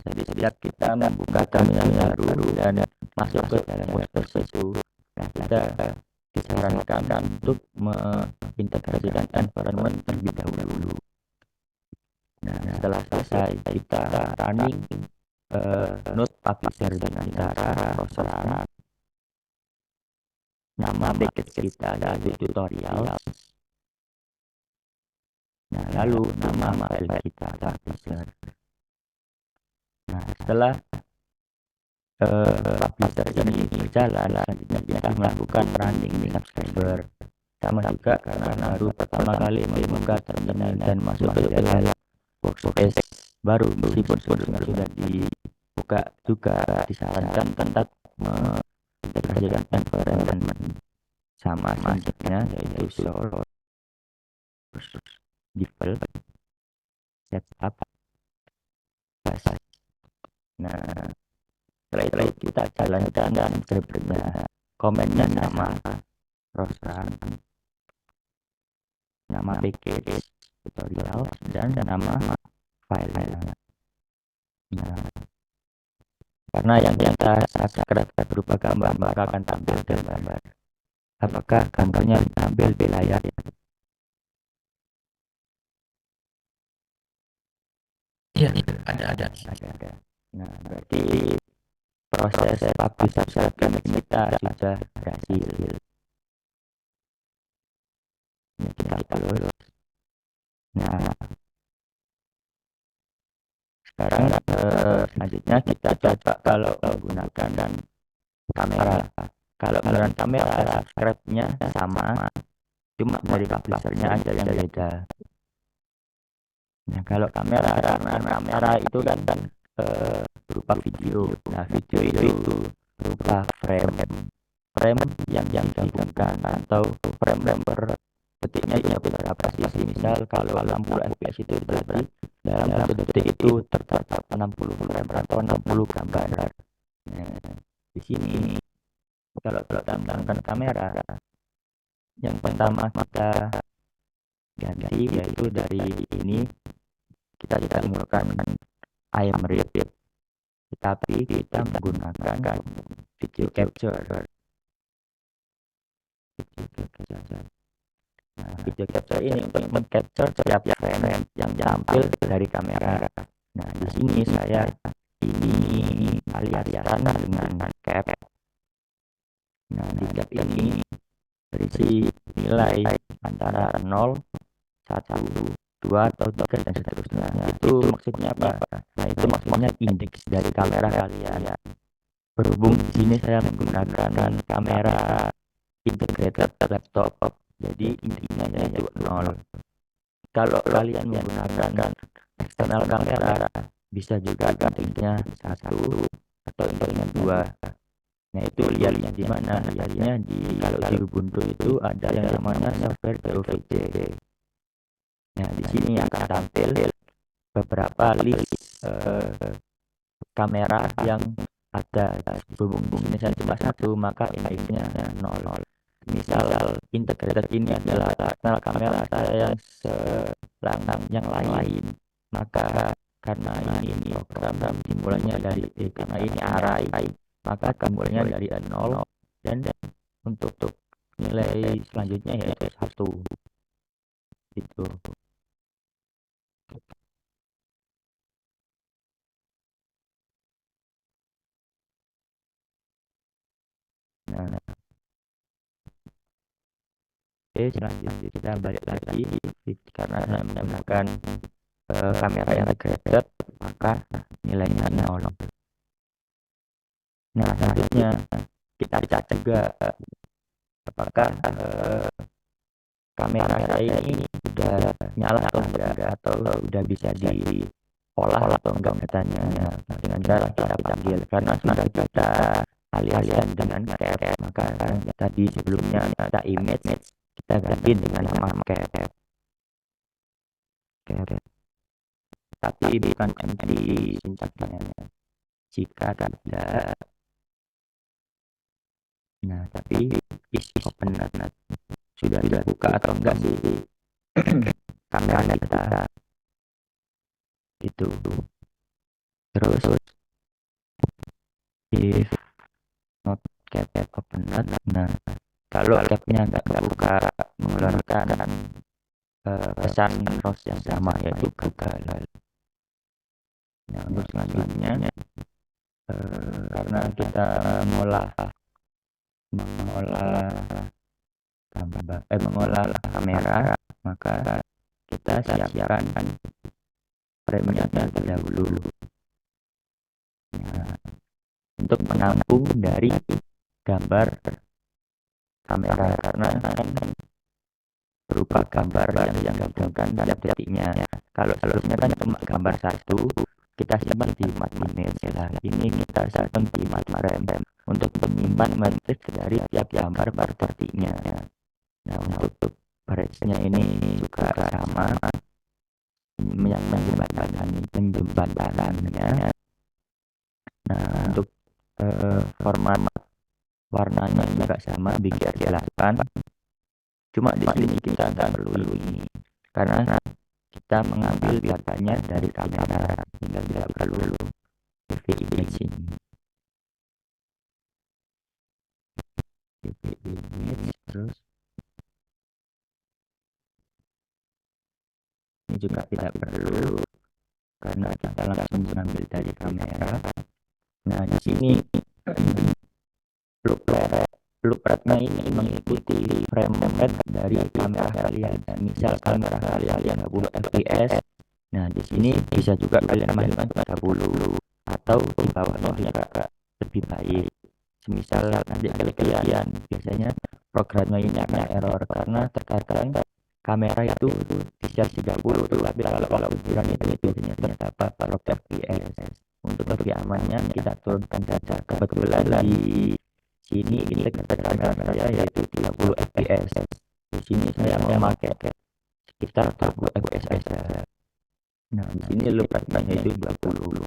Jadi setiap kita membuka terminal baru dan masuk ke dalam workspace itu, nah, kita disarankan untuk mengintegrasikan environment terlebih dahulu. Nah, setelah selesai kita running node publisher dengan cara proses nama package kita dari tutorial. Nah, lalu nama file kita publisher. Nah, setelah publisher ini berjalan, selanjutnya kita melakukan running subscriber. Sama juga karena baru pertama kali membuka terminal dan masuk ke dalam workspace baru, meskipun sudah dibuka juga disarankan tetap mengintegrasikan environment sama selanjutnya, yaitu source, default, setup, bus. Nah, setelah itu kita jalankan dan scriptnya, komennya sama cross run, nama package tutorial, dan nama file. Nah, karena yang kita subscribe berupa gambar, maka akan tampil gambar. Apakah gambarnya tampil di layar? Iya, ada. Nah, berarti proses publish subscribe kita sudah berhasil. Ini kita close. Nah, sekarang selanjutnya kita coba kalau menggunakan kamera. Kalau menggunakan kamera, subscribe-nya sama, cuma dari publisher-nya aja yang beda. Nah, kalau kamera, karena kamera itu kan berupa video. Nah, video itu berupa frame yang digabungkan, atau frame per detiknya punya beberapa sisi. Misal kalau 60 fps itu berarti dalam satu detik itu terdapat 60 frame atau 60 gambar. Nah, di sini kalau tambahkan kamera, yang pertama kita ganti, yaitu dari ini kita tidak menggunakan iMRIT, tetapi kita menggunakan video capture. video capture. Nah, video capture ini untuk meng-capture setiap frame yang tampil dari kamera. Nah, di sini saya ini aliaskan dengan cap. Nah, di cap ini berisi nilai antara 0, 1, 2, atau 3, dan seterusnya. Itu maksudnya apa? Nah, itu maksudnya indeks dari kamera kalian. Berhubung di sini saya menggunakan kamera integrated laptop, jadi indeksnya yaitu 0. Kalau kalian menggunakan eksternal kamera, bisa juga indeksnya 1 atau indeksnya 2. Nah, itu lihatnya di mana? Lihatnya kalau di Ubuntu itu ada yang namanya software DOVC. Nah, di sini akan tampil beberapa list kamera yang ada. Berhubung ini saya cuma 1, maka indeksnya 0. Misal integrated ini adalah eksternal kamera saya yang selangkang yang lain, maka karena ini program dimulainya dari karena ini array, maka dimulainya dari 0, dan untuk nilai selanjutnya yaitu 1. Itu. Nah, oke, selanjutnya kita balik lagi karena saya menggunakan kamera yang integrated, maka nilainya 0. Nah, selanjutnya kita cek juga apakah kamera ini udah nyala atau enggak, atau udah bisa diolah atau enggak datanya. Nah, dengan cara kita panggil karena sudah kita aliaskan dengan cap, maka tadi sebelumnya kita image, kita ganti dengan nama cap. Tapi bukan empty sintaksnya. Jika tidak, nah tapi is open, sudah dibuka atau enggak sih kamera kita itu. Terus if not cap open, nah kalau capnya enggak terbuka mengeluarkan pesan ROS yang sama, yaitu gagal. Nah, untuk selanjutnya karena kita mengolah kamera, maka kita siapkan frame-nya terlebih dahulu. Nah, untuk menampung dari gambar kamera, karena kan berupa gambar yang digabungkan tiap detiknya. Kalau sebelumnya kan cuma gambar satu, kita simpan di image. Nah, ini kita simpan di frame untuk menyimpan matriks dari tiap gambar per detiknya. Nah, untuk barisnya ini juga sama, yang menjembataninya. Nah, untuk format warnanya juga sama, biar 8. Cuma di sini kita nggak perlu ini karena kita mengambil datanya dari kamera, tinggal tidak perlu image. Terus ini juga tidak perlu karena kita langsung mengambil dari kamera. Nah, di sini blueprintnya ini mengikuti frame rate dari kamera kalian. Misal kamera kalian 30 fps, nah di sini bisa juga kalian mainkan 30 atau di bawahnya agak lebih baik. Semisal nanti kalian biasanya programnya ini akan error karena terkadang kamera itu bisa 30 tapi kalau ukuran itu biasanya terdapat 40 fps. Untuk lebih amannya kita turunkan saja. Kebetulan di sini integrasi kamera yaitu 30 fps. Di sini saya memakai sekitar 30 fps saja. Nah, di sini loopbacknya itu 20.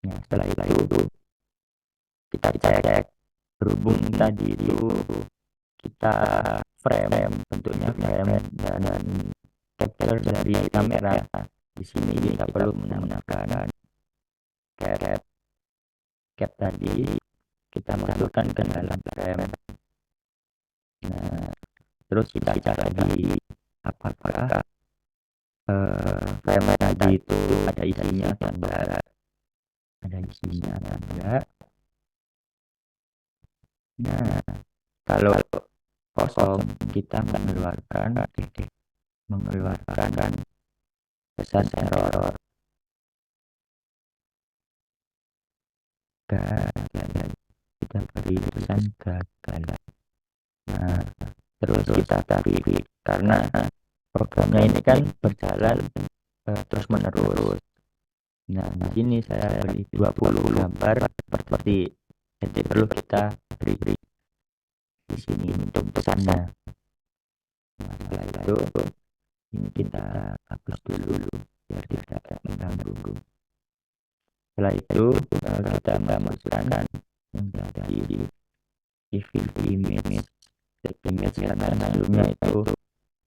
Nah, setelah itu kita cek. Berhubung tadi itu kita frame, bentuknya frame dan capture dari kamera. Di sini kita perlu menggunakan cap tadi, kita masukkan ke dalam frame. Terus kita cek lagi apakah frame tadi itu ada isinya atau enggak, ada isinya atau enggak. Nah, kalau kosong kita mengeluarkan pesan error, gagal, kita beri pesan gagal. Nah, terus kita tarik karena programnya ini kan berjalan terus menerus. Nah, di sini saya beri 20 gambar seperti, jadi perlu kita beri di sini untuk pesannya. Nah, setelah itu ini kita hapus dulu biar tidak mengganggu. Setelah itu kita masukkan yang jadi image karena sebelumnya itu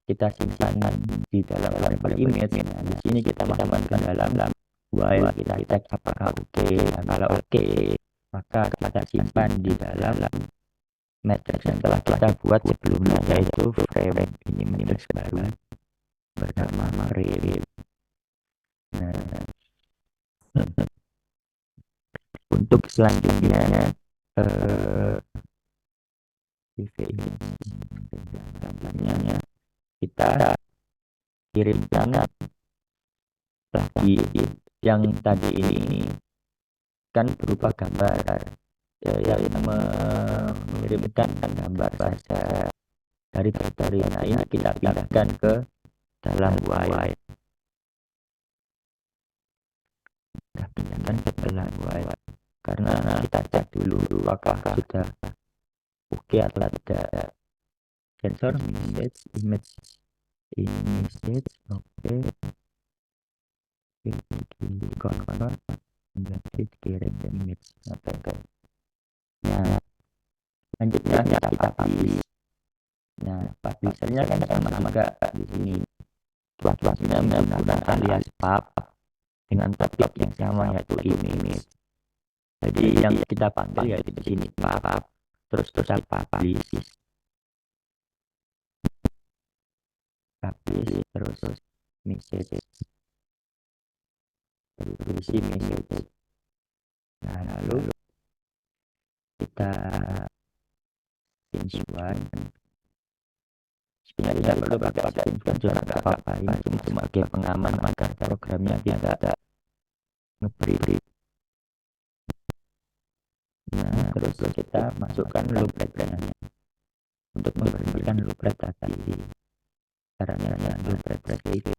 kita simpan di dalam variable image. Nah, di sini kita masukkan dalam while kita cek apakah oke. Nah, kalau oke, maka kita simpan di dalam matrix yang telah kita buat sebelumnya, yaitu frame ini matrix baru bernama frame. Nah, untuk selanjutnya gambarnya kita kirimkan lagi yang tadi ini kan berupa gambar yang mengirimkan gambar saja dari baterai. Nah, ini kita pindahkan ke dalam while. Kita pindahkan ke dalam while karena kita cek dulu apakah sudah oke atau tidak. Sensor image oke, convert menjadi kirim image. Oke. Nah, selanjutnya kita publish. Nah, publishernya kan sama juga di sini. Tuasnya menggunakan alias pub dengan topik yang sama, yaitu image. Jadi yang kita panggil yaitu di sini pub, terus kita publish terus message, berisi message. Nah, lalu kita pinsuan. Sebenarnya perlu pakai pinsuan juga nggak apa-apa, ini cuma sebagai pengaman agar programnya tidak ngeberi. Nah, terus kita masukkan loopback-nya untuk memberhentikan loopback tadi. Caranya loopback itu.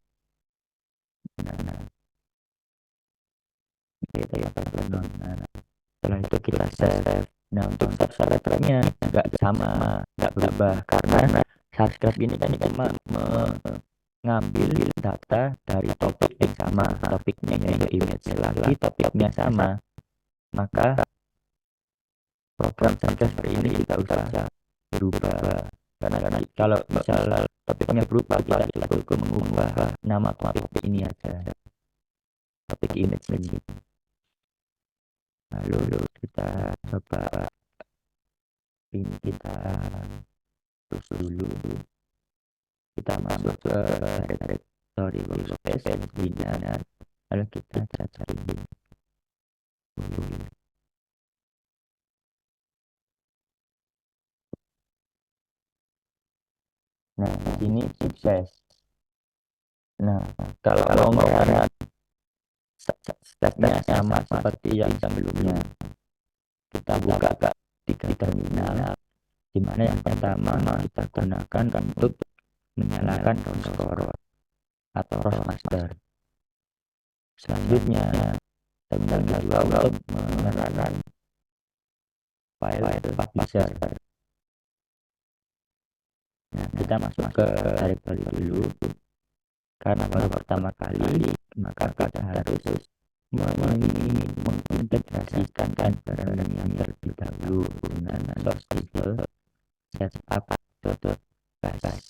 Nah, kita ya setelah itu kita save. Nah, untuk subscribe-nya nggak sama, nggak berubah karena subscribe ini kan cuma mengambil data dari topik yang sama, topiknya yaitu image lagi, topiknya sama, maka program subscribe ini tidak usah berubah. Karena kalau misal topiknya berubah, kita cukup mengubah nama topik ini aja, topik image ini. Lalu kita coba ini, kita terus dulu kita masuk ke directory workspace nya, lalu kita cari dulu. Nah, di sini sukses. Nah, kalau mau stepnya sama seperti yang sebelumnya, kita buka di terminal, di mana yang pertama kita gunakan untuk menyalakan ROS atau ROS master. Selanjutnya terminal kedua untuk menyalakan file publisher. Nah, kita masuk ke directory dulu. Karena baru pertama kali, maka kita harus mengintegrasikan barang yang terlebih dahulu dengan source table setup.bash.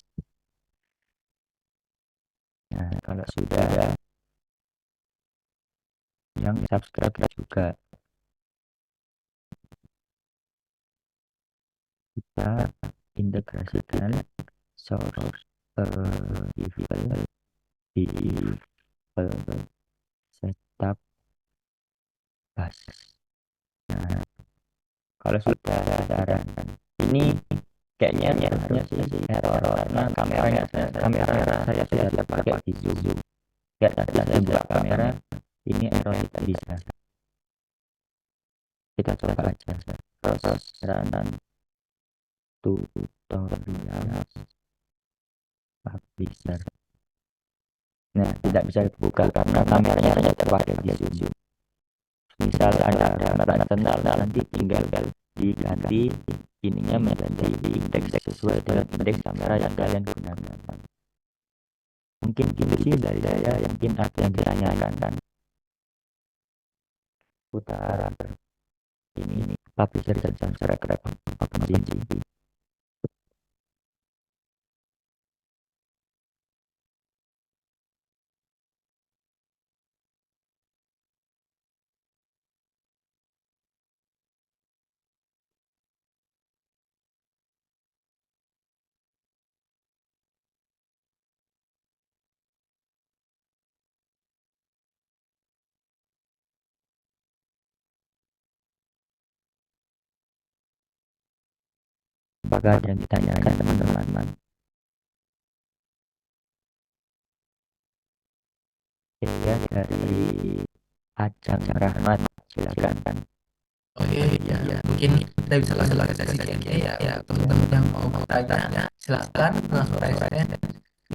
Nah, kalau sudah, yang subscribe juga kita integrasikan source level di setup bus. Nah, kalau sudah ada ini kayaknya harusnya sih error karena kamera saya sudah pakai di zoom. Nggak, tadi saya buka kamera ini error tidak bisa. Kita coba aja terus run tutorial publisher. Nah, tidak bisa dibuka karena kameranya hanya terpakai di zoom. Misal ada kamera internal, nanti tinggal diganti ininya menjadi indeks sesuai dengan indeks kamera yang kalian gunakan. Mungkin gitu sih dari saya, mungkin ada yang ditanyakan kan putar ini publisher dan subscriber opportunity. Apakah ada yang ditanyakan teman-teman? Ya, dari Ajang Rahmat, silakan. Oke, ya, mungkin kita bisa langsung ke sesi Q&A ya. Teman-teman yang mau bertanya, silakan langsung raise hand.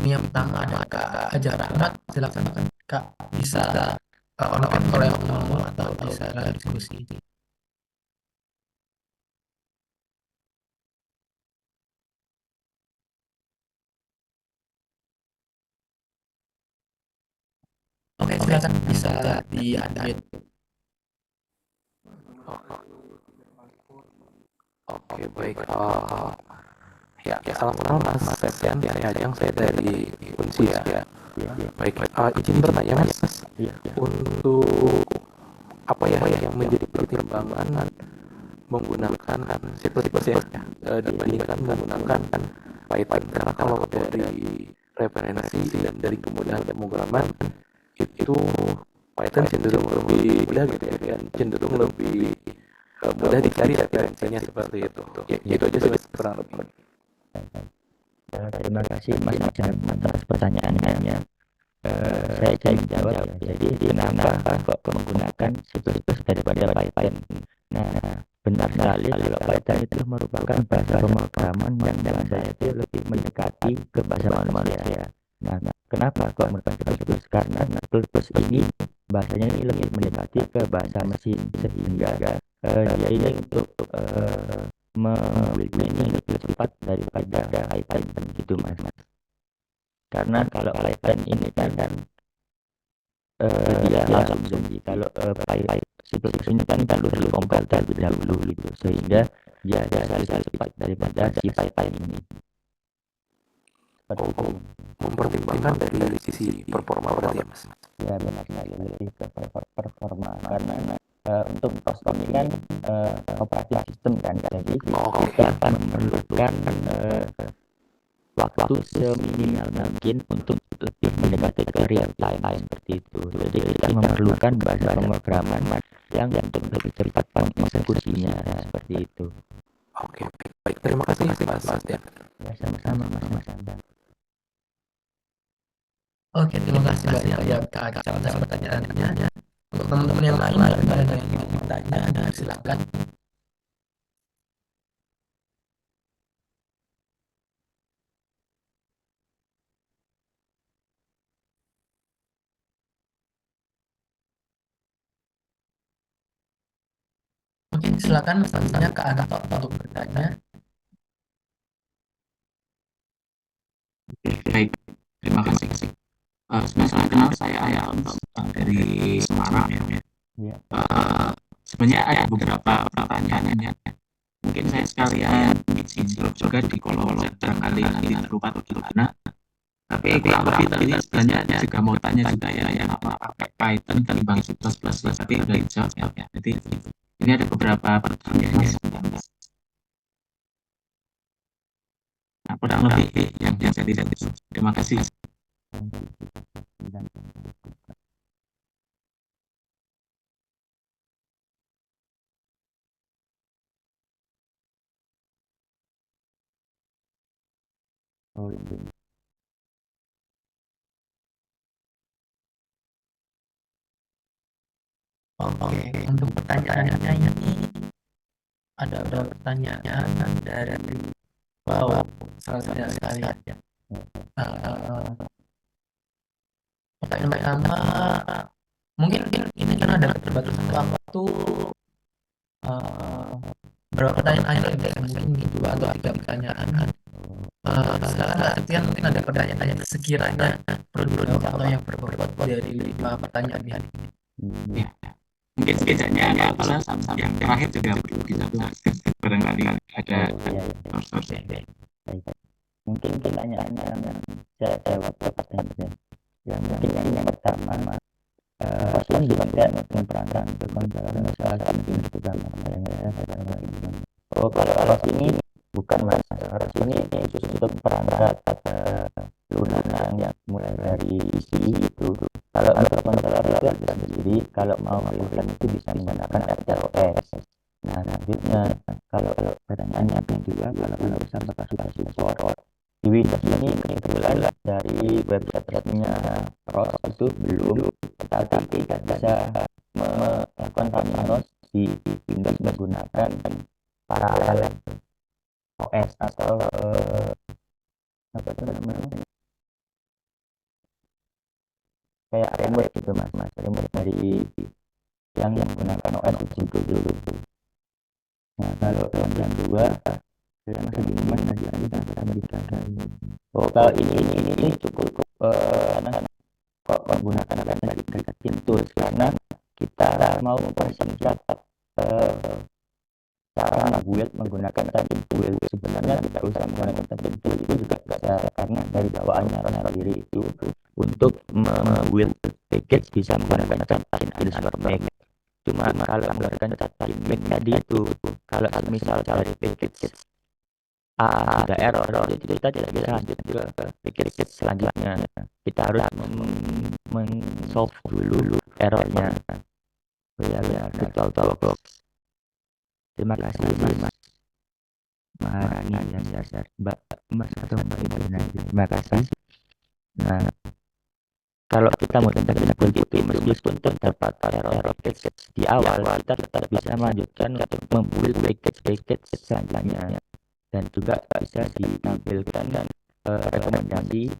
Ini yang pertama ada Kak Ajar Rahmat, silakan Kak bisa on kalau yang mau atau bisa diskusi. Oke, silakan bisa di unmute. Oke, baik. Ya, salam kenal Mas Septian. Saya Ajeng, saya dari Unsi ya. Baik, izin bertanya Mas, untuk apa ya yang menjadi pertimbangan menggunakan C++ ya dibandingkan menggunakan Python? Karena kalau dari referensi dan dari kemudahan pemrograman itu Python cenderung lebih mudah gitu ya, dan cenderung lebih mudah dicari referensinya seperti itu. Ya, itu aja sih kurang lebih. Terima kasih Mas Ajeng atas pertanyaannya. Saya ingin jawab ya. Jadi kenapa kok menggunakan C++ daripada Python? Nah, benar sekali kalau Python itu merupakan bahasa pemrograman yang dalam saya itu lebih mendekati ke bahasa manusia. Nah, kenapa kok menggunakan C++? Karena C++ ini bahasanya ini lebih mendekati ke bahasa mesin, sehingga dia ini untuk membuat ini lebih cepat daripada Python gitu Mas. Karena kalau Python ini kan dia langsung jadi, kalau Python ini kan perlu dikompil terlebih dahulu gitu, sehingga dia bisa cepat daripada si Python ini. Mempertimbangkan dari sisi performa berarti ya Mas? Ya benar sekali, lebih ke performa, karena untuk custom ini kan operating system kan, jadi kita akan memerlukan waktu seminimal mungkin untuk lebih mendekati ke real time seperti itu. Jadi kita memerlukan bahasa pemrograman yang untuk lebih cepat pengeksekusinya seperti itu. Oke, baik. Terima kasih Mas Septian. Ya, sama-sama Mas Andan. Oke, terima kasih banyak ya Kak Acang atas pertanyaannya. Untuk teman-teman yang lain ada yang ingin bertanya, silakan. Oke, silakan selanjutnya Kak Anto untuk bertanya. Baik, terima kasih. Sebenarnya kenal saya dari Semarang ya. Sebenarnya ada beberapa pertanyaan ya. Mungkin saya sekalian jawab juga di kolom chat, barangkali nanti lupa atau gimana. Tapi kurang lebih tadi sebenarnya juga mau tanya juga ya, yang apa pakai Python ketimbang C++, tapi udah dijawab ya. Jadi ini ada beberapa pertanyaan. Nah, kurang lebih yang saya tidak tahu. Terima kasih. Oh, iya. Oke, untuk pertanyaannya ini ada pertanyaan dari wow, salah satu sekali. Eh, Pertanyaan pertama, mungkin ini karena ada keterbatasan waktu, eh, berapa pertanyaan aja guys, mungkin 2 atau 3 pertanyaan. Silakan Kak Septian, mungkin ada pertanyaan yang sekiranya perlu dijawab atau yang berbobot dari 5 pertanyaan ini. Ya, mungkin setidaknya kalau yang terakhir juga perlu dijawab. Barangkali ada Iya, iya. source. Baik. Mungkin pertanyaan yang saya jawab pertanyaan yang mungkin yang pertama, kan dipakai menerangkan kekontrolan salah penting juga yang oh kalau alas ini bukan mas, alas ini khusus untuk perangkat lunak yang mulai dari isi itu. Kalau microcontroller itu ada sendiri, kalau mau melakukan itu bisa menggunakan RTOS. Nah selanjutnya kalau pertanyaannya yang kedua, kalau bisa apakah sudah support di Windows ini kebetulan dari website resminya ROS itu belum, tetapi kita bisa melakukan ROS di Windows menggunakan paralel OS atau apa itu namanya, kayak remote gitu mas, remote dari yang menggunakan OS itu dulu. Nah kalau yang kedua yang kebingungan oh kalau ini cukup kok menggunakan dari deketin tools karena kita mau mempersingkat cara build menggunakan template tool. Sebenarnya tidak usah menggunakan template tool, itu juga bisa karena dari bawaannya sendiri itu untuk membuild package bisa menggunakan catatin underscore make. Cuma kalau menggunakan catatin make tadi itu kalau misal dari package ada error itu kita tidak bisa lanjut ke package selanjutnya. Kita harus men-solve dulu errornya. Ya betul. Terima kasih Mas Maharani dan dasar Mas atau Mbak Ibu. Terima kasih. Nah, kalau kita mau tentang itu meskipun terdapat error package di awal, kita tetap bisa melanjutkan untuk membuild package selanjutnya. Dan juga bisa ditampilkan rekomendasi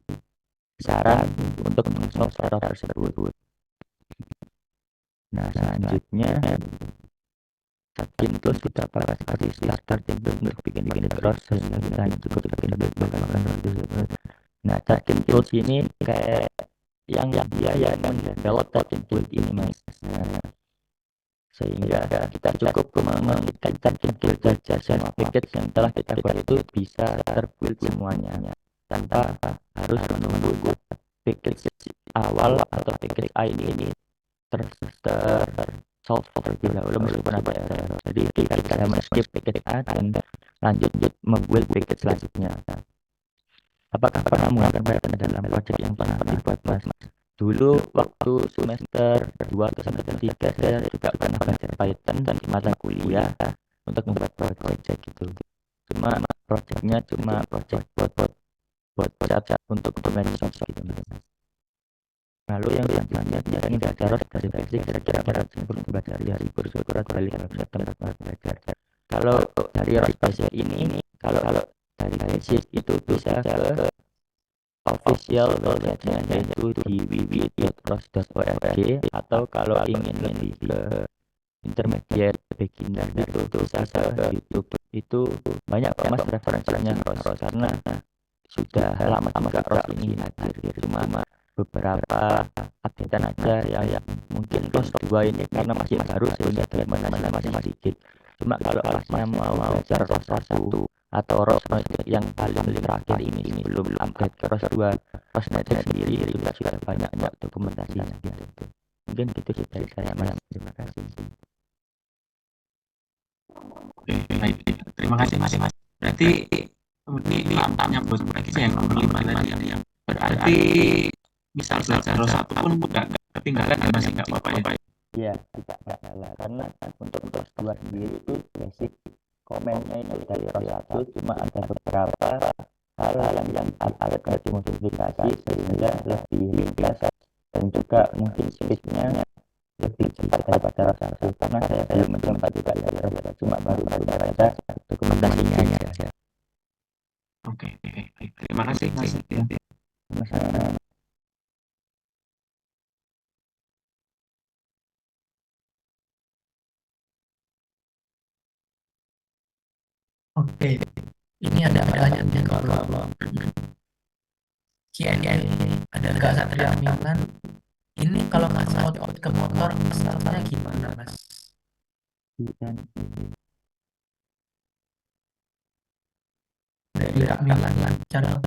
saran untuk mengsolve error tersebut. Nah selanjutnya terus kita pakai seperti starter untuk bikin terus sehingga cukup bikin nah chatting tools ini kayak yang dia yang mendevelop chatting tools ini mas. Sehingga kita cukup mengikatkan chatting tools saja, semua package yang telah kita buat itu bisa terbuild semuanya tanpa harus menunggu package awal atau package ini solve terlebih dahulu meskipun ada error. Jadi kita bisa men-skip package A dan lanjut membuild package selanjutnya. Apakah pernah menggunakan Python dalam project yang pernah dibuat mas? Dulu waktu semester 2 atau semester 3 saya juga pernah belajar Python dan di mata kuliah untuk membuat project gitu. Cuma projectnya project buat chat untuk domain gitu. Lalu yang selanjutnya tidak ingin belajar dari basic kira-kira pada sebelum belajar dari kursus balik tempat belajar. Kalau dari basic ini kalau dari basic itu bisa ke official website-nya yaitu di www.ros.org atau kalau ingin lebih ke intermediate beginner itu bisa ke YouTube. Itu banyak mas referensinya ROS karena sudah lama juga ROS ini hadir, cuma beberapa updatean aja yang mungkin ROS 2 ini karena masih baru sehingga teman-teman masih sedikit. Cuma kalau alasnya mau belajar ROS 1 atau ROS yang paling terakhir ini belum update ke ROS 2, ROSnet sendiri sudah banyak dokumentasinya gitu. Mungkin gitu sih dari saya mas. Terima kasih. Baik. Terima kasih mas. Berarti ini lantangnya bos lagi saya yang nomor 5 tadi yang berarti misal belajar roh satu pun nggak ketinggalan ya masih nggak apa-apa ya. Iya, tidak masalah karena untuk ROS 2 sendiri itu basic komennya itu dari ROS 1 cuma ada beberapa hal yang agak dimodifikasi sehingga lebih ringkas dan juga mungkin speednya lebih cepat daripada ROS 1 karena saya belum mencoba juga ya ROS 2 cuma baru baca dokumentasinya aja. Oke, terima kasih Mas. Masalah. Oke, ini ada pertanyaannya kalau Q&A ada Kak Satria Milan. Ini kalau Mas out ke motor startnya gimana Mas? Dari Kak Milan cara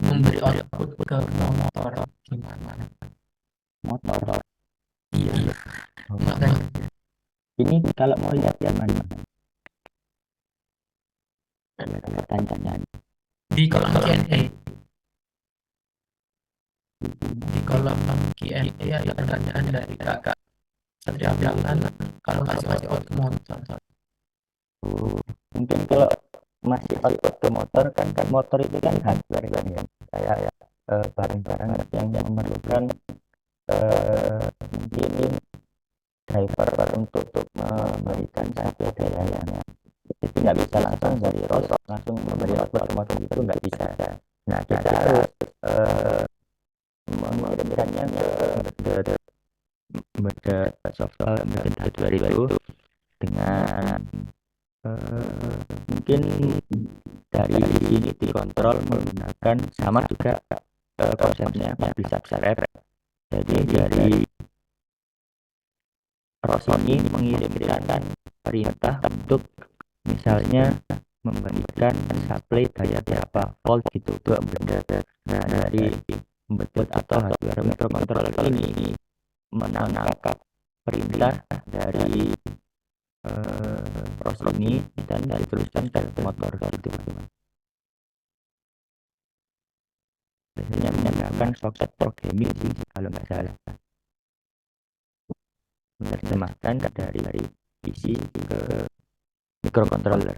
memberi output ke motor gimana? Motor. Iya, makanya Ini kalau mau lihat yang mana? Pertanyaan. di kolom Q&A. Di kolom Q&A ada pertanyaan dari Kakak Satria Milan kalau masih out ke motor. Mungkin kalau masih output ke motor kan motor itu kan hardware kan ya kayak barang-barang yang memerlukan mungkin driver untuk memberikan satu dayanya. Jadi nggak bisa langsung dari ROS langsung memberi output ke motor itu nggak bisa. Nah kita harus mengirimkannya ke embedded software embedded hardware itu dengan mungkin dari Unity Control menggunakan sama juga konsepnya publish subscribe. Jadi dari ROS ini mengirimkan perintah untuk misalnya memberikan supply daya berapa volt gitu ke embedded. Nah dari embedded atau hardware microcontroller ini menangkap perintah dari ROS ini dan diteruskan ke motor gitu. Biasanya menggunakan socket programming sih kalau nggak salah. Menerjemahkan dari PC ke microcontroller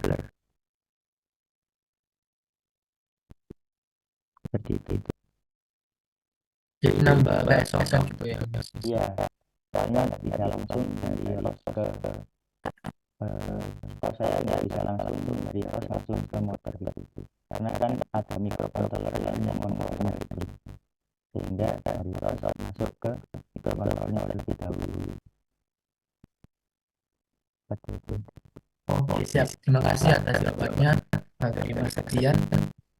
seperti itu. Jadi nambah kayak soket gitu ya. Iya, soalnya nggak bisa langsung dari ROS ke kalau saya nggak bisa langsung dari ROS langsung ke motor gitu. Karena kan ada microcontroller yang membawanya itu. Sehingga dari ROS masuk ke microcontrollernya lebih dahulu. Seperti itu. Oke, siap. Terima kasih atas jawabannya dari Mas Septian.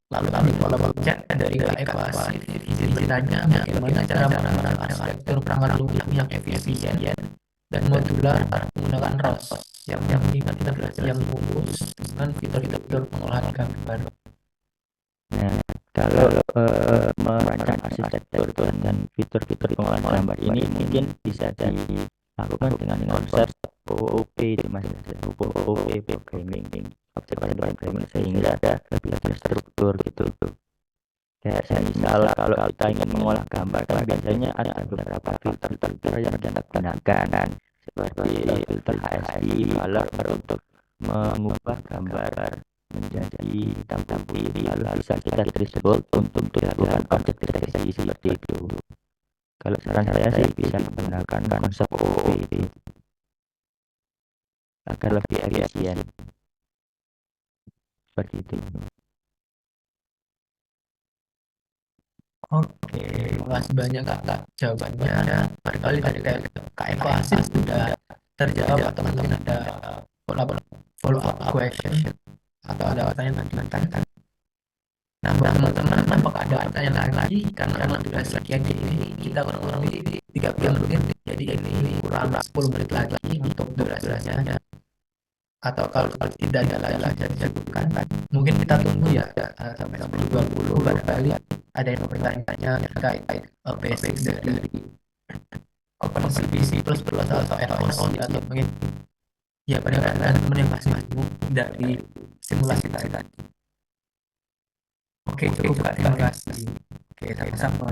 Lalu kami follow up chat dari Kak Eva Asif. Izin bertanya bagaimana cara menambah arsitektur perangkat lunak yang efisien dan modular menggunakan ROS yang integrasi yang mulus dengan fitur-fitur pengolahan gambar. Nah, kalau merancang arsitektur dan fitur-fitur pengolahan gambar ini mungkin bisa dilakukan dengan konsep OOP itu Mas, OOP programming, object oriented programming sehingga ada lebih terstruktur gitu. Kayak misal kalau kita ingin mengolah gambar kan biasanya ada beberapa filter yang kita gunakan seperti filter HSI, color untuk mengubah gambar menjadi hitam putih, lalu bisa kita threshold untuk dilakukan object deteksi seperti itu. Kalau saran saya sih bisa menggunakan konsep OOP agar lebih efisien seperti itu. Oke, makasih banyak Kak jawabannya. Barangkali tadi kayak Kak Eva Asif sudah terjawab atau mungkin ada follow up question atau ada pertanyaan lanjutan. Nah, buat teman-teman, apakah ada pertanyaan lagi? Karena durasi sekian ini kita kurang lebih 30 menit, jadi ini kurang 10 menit lagi untuk durasinya. Atau kalau tidak ada lagi disebutkan, mungkin kita tunggu ya sampai 10.20 barangkali ada yang bertanya terkait basic dari OpenCV C++ atau ROS atau mungkin ya barangkali teman yang masih bingung dari simulasi tadi. Oke, cukup Kak. Terima kasih. Oke, sama-sama.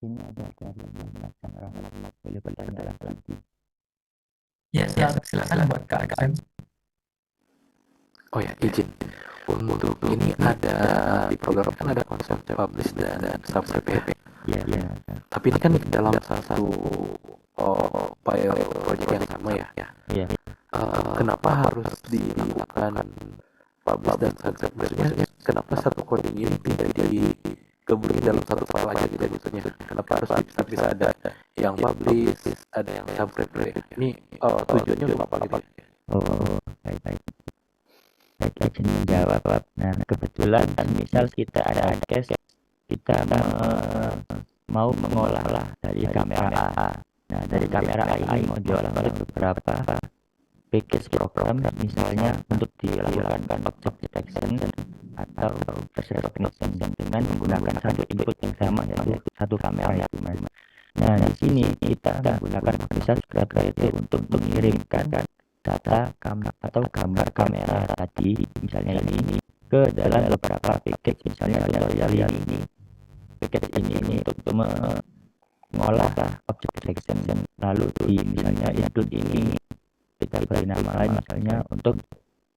Ini ada dari Mas Rahmat, boleh bertanya lagi. Ya, silakan buat Kak Aksen. Oh ya, izin. Untuk ini ada di program kan ada konsep publish dan subscribe ya. Iya. Tapi ini kan dalam satu file project yang sama ya. Iya. Kenapa harus dilakukan publish dan subscribe? Maksudnya kenapa satu coding ini tidak digabungin dalam satu file aja gitu maksudnya? Kenapa harus bisa ada yang publish, ada yang subscribe? Ini tujuannya untuk apa gitu? Oh, baik. Baik, izin menjawab. Nah, kebetulan misal kita ada case, kita mau mengolah dari kamera A. Nah, dari kamera A ini mau diolah oleh beberapa package program, misalnya untuk dilakukan object detection atau face recognition dengan menggunakan satu input yang sama, yaitu satu kamera itu, Mas. Nah, di sini kita menggunakan bisa subscribe itu untuk mengirimkan data atau gambar kamera tadi, misalnya ini ke dalam beberapa package, misalnya tutorial ini, package ini untuk mengolah object detection, lalu di misalnya include ini kita beri nama lain misalnya untuk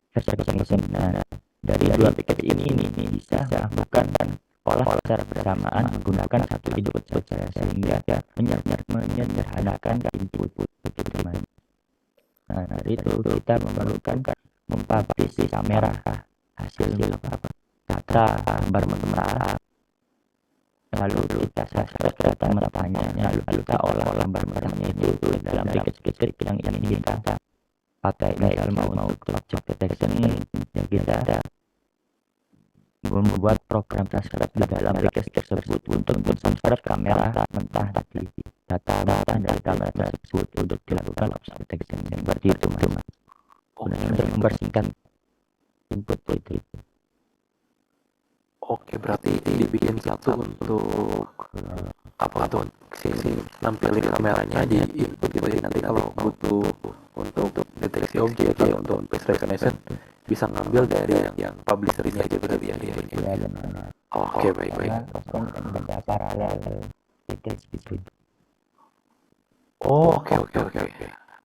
face recognition. Nah, dari dua package ini bisa melakukan olah secara bersamaan menggunakan satu input saja, sehingga menyederhanakan input teman. Nah, dari itu kita memerlukan mempublish kamera hasil data gambar mentah, lalu kita subscribe data mentahnya, lalu kita olah gambar mentahnya itu dalam package yang ingin kita pakai. Misal mau object detection, ya kita membuat program subscribe di dalam package tersebut untuk subscribe kamera mentah tadi, data dari kamera tersebut untuk dilakukan object detection. Seperti itu, Mas. Untuk mempersingkat input itu. Oke, berarti dibikin satu untuk apa tuh si nampilin kameranya di input gitu ya. Nanti kalau butuh untuk deteksi objek atau untuk face recognition bisa ngambil dari yang publisher-nya aja berarti ya. Ya, benar. Oke, baik. Ada paralel package gitu. Oh, oke.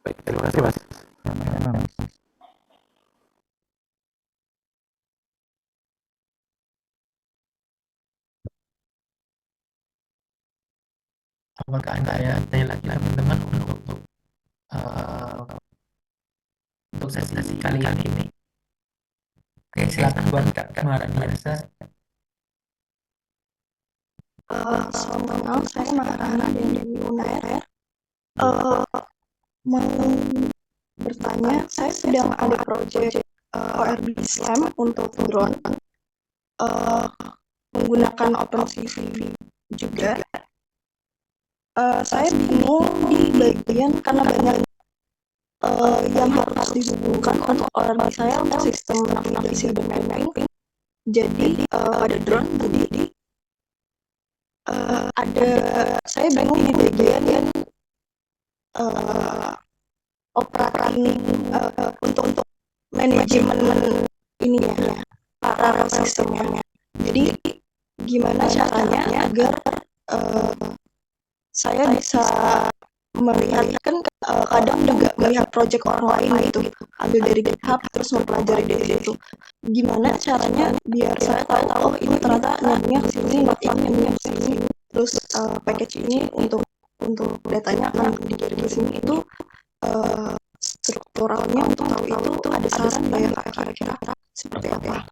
Baik, terima kasih, Mas. Sama-sama, Mas. Apakah Anda ya tanya lagi teman-teman untuk sesi kali ini? Oke, silakan buat Kak Maharani. Salam kenal, saya Maharani dari UNAR. Mau bertanya, saya sedang ada proyek ORB SLAM untuk drone menggunakan OpenCV juga. Saya bingung di bagian karena banyak yang harus dihubungkan untuk ORB saya untuk sistem navigasi dan mapping. Jadi pada drone, jadi saya bingung di bagian operating untuk manajemen ini ya, paralel sistemnya. Jadi gimana caranya agar saya bisa melihat kan kadang juga melihat project orang lain gitu, ambil dari GitHub terus mempelajari dari situ. Gimana caranya biar saya tahu oh ini ternyata nyambungnya ke sini, nyambungnya ke sini, terus package ini untuk datanya akan dikirim ke sini itu strukturalnya untuk tahu itu tuh ada saran nggak ya kira-kira seperti apa?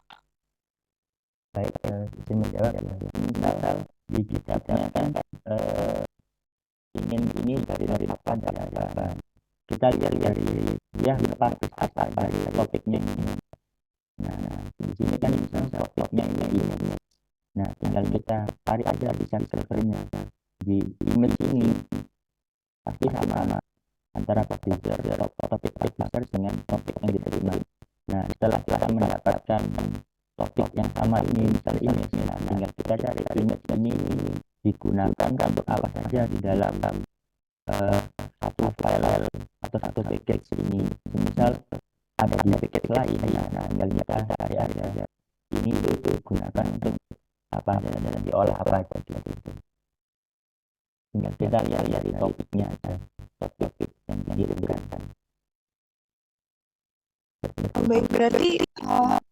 Baik, izin menjawab ya. Misal di GitHub-nya kan ingin ini dari apa. Kita lihat dari dia publish apa dari topiknya ini. Nah, di sini kan misalnya topiknya ini. Nah, tinggal kita tarik aja di servernya. Di image ini pasti sama antara publisher topik publisher dengan topik yang diterima. Nah, setelah kita mendapatkan topik yang sama ini, misalnya image, tinggal kita cari ini. Misal ada di tiket lain, nah tinggal kita cari aja ini itu gunakan untuk apa aja dan diolah apa aja gitu. Tinggal kita lihat di topiknya aja, topik yang dikirimkan. Baik, berarti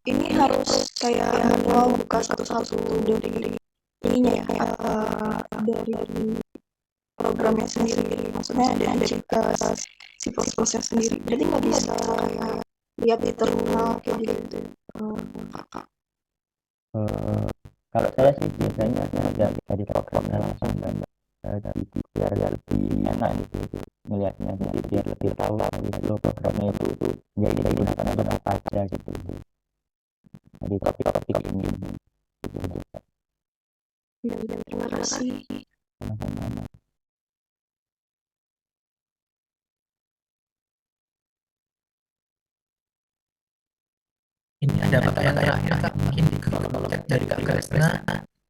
ini harus kayak manual buka satu-satu dari ininya ya, dari programnya sendiri. Maksudnya ada siklus-siklusnya sendiri. Jadi nggak bisa kayak lihat di terminal kayak gitu. Kakak. Kalau saya sih biasanya lihat dari programnya langsung dan biar lebih enak gitu melihatnya, jadi biar lebih tahu dari programnya itu ya ini digunakan untuk apa aja gitu. Jadi topik-topik ini gitu. Ya, terima kasih. Sama-sama. Ini ada pertanyaan terakhir Kak, mungkin kalau cek dari Kak Kresna.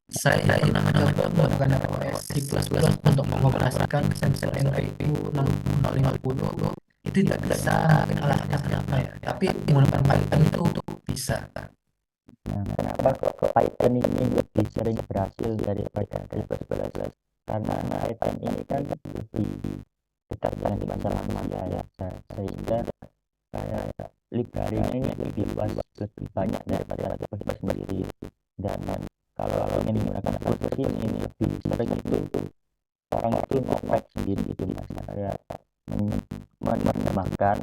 Saya pernah mencoba menggunakan ROS C++ untuk mengoperasikan sensor NPU 6050. Itu tidak bisa, mungkin alasannya kenapa ya. Tapi menggunakan Python itu bisa. Nah, kenapa kok Python ini lebih sering berhasil daripada C++? Karena Python ini kan lebih dekat dengan bahasa manusia ya, sehingga kayak library-nya ini lebih luas, lebih banyak daripada C++ sendiri. Dan kalau ini menggunakan Python ini lebih sering itu orang itu ngoprek sendiri gitu, mas, kayak menerjemahkan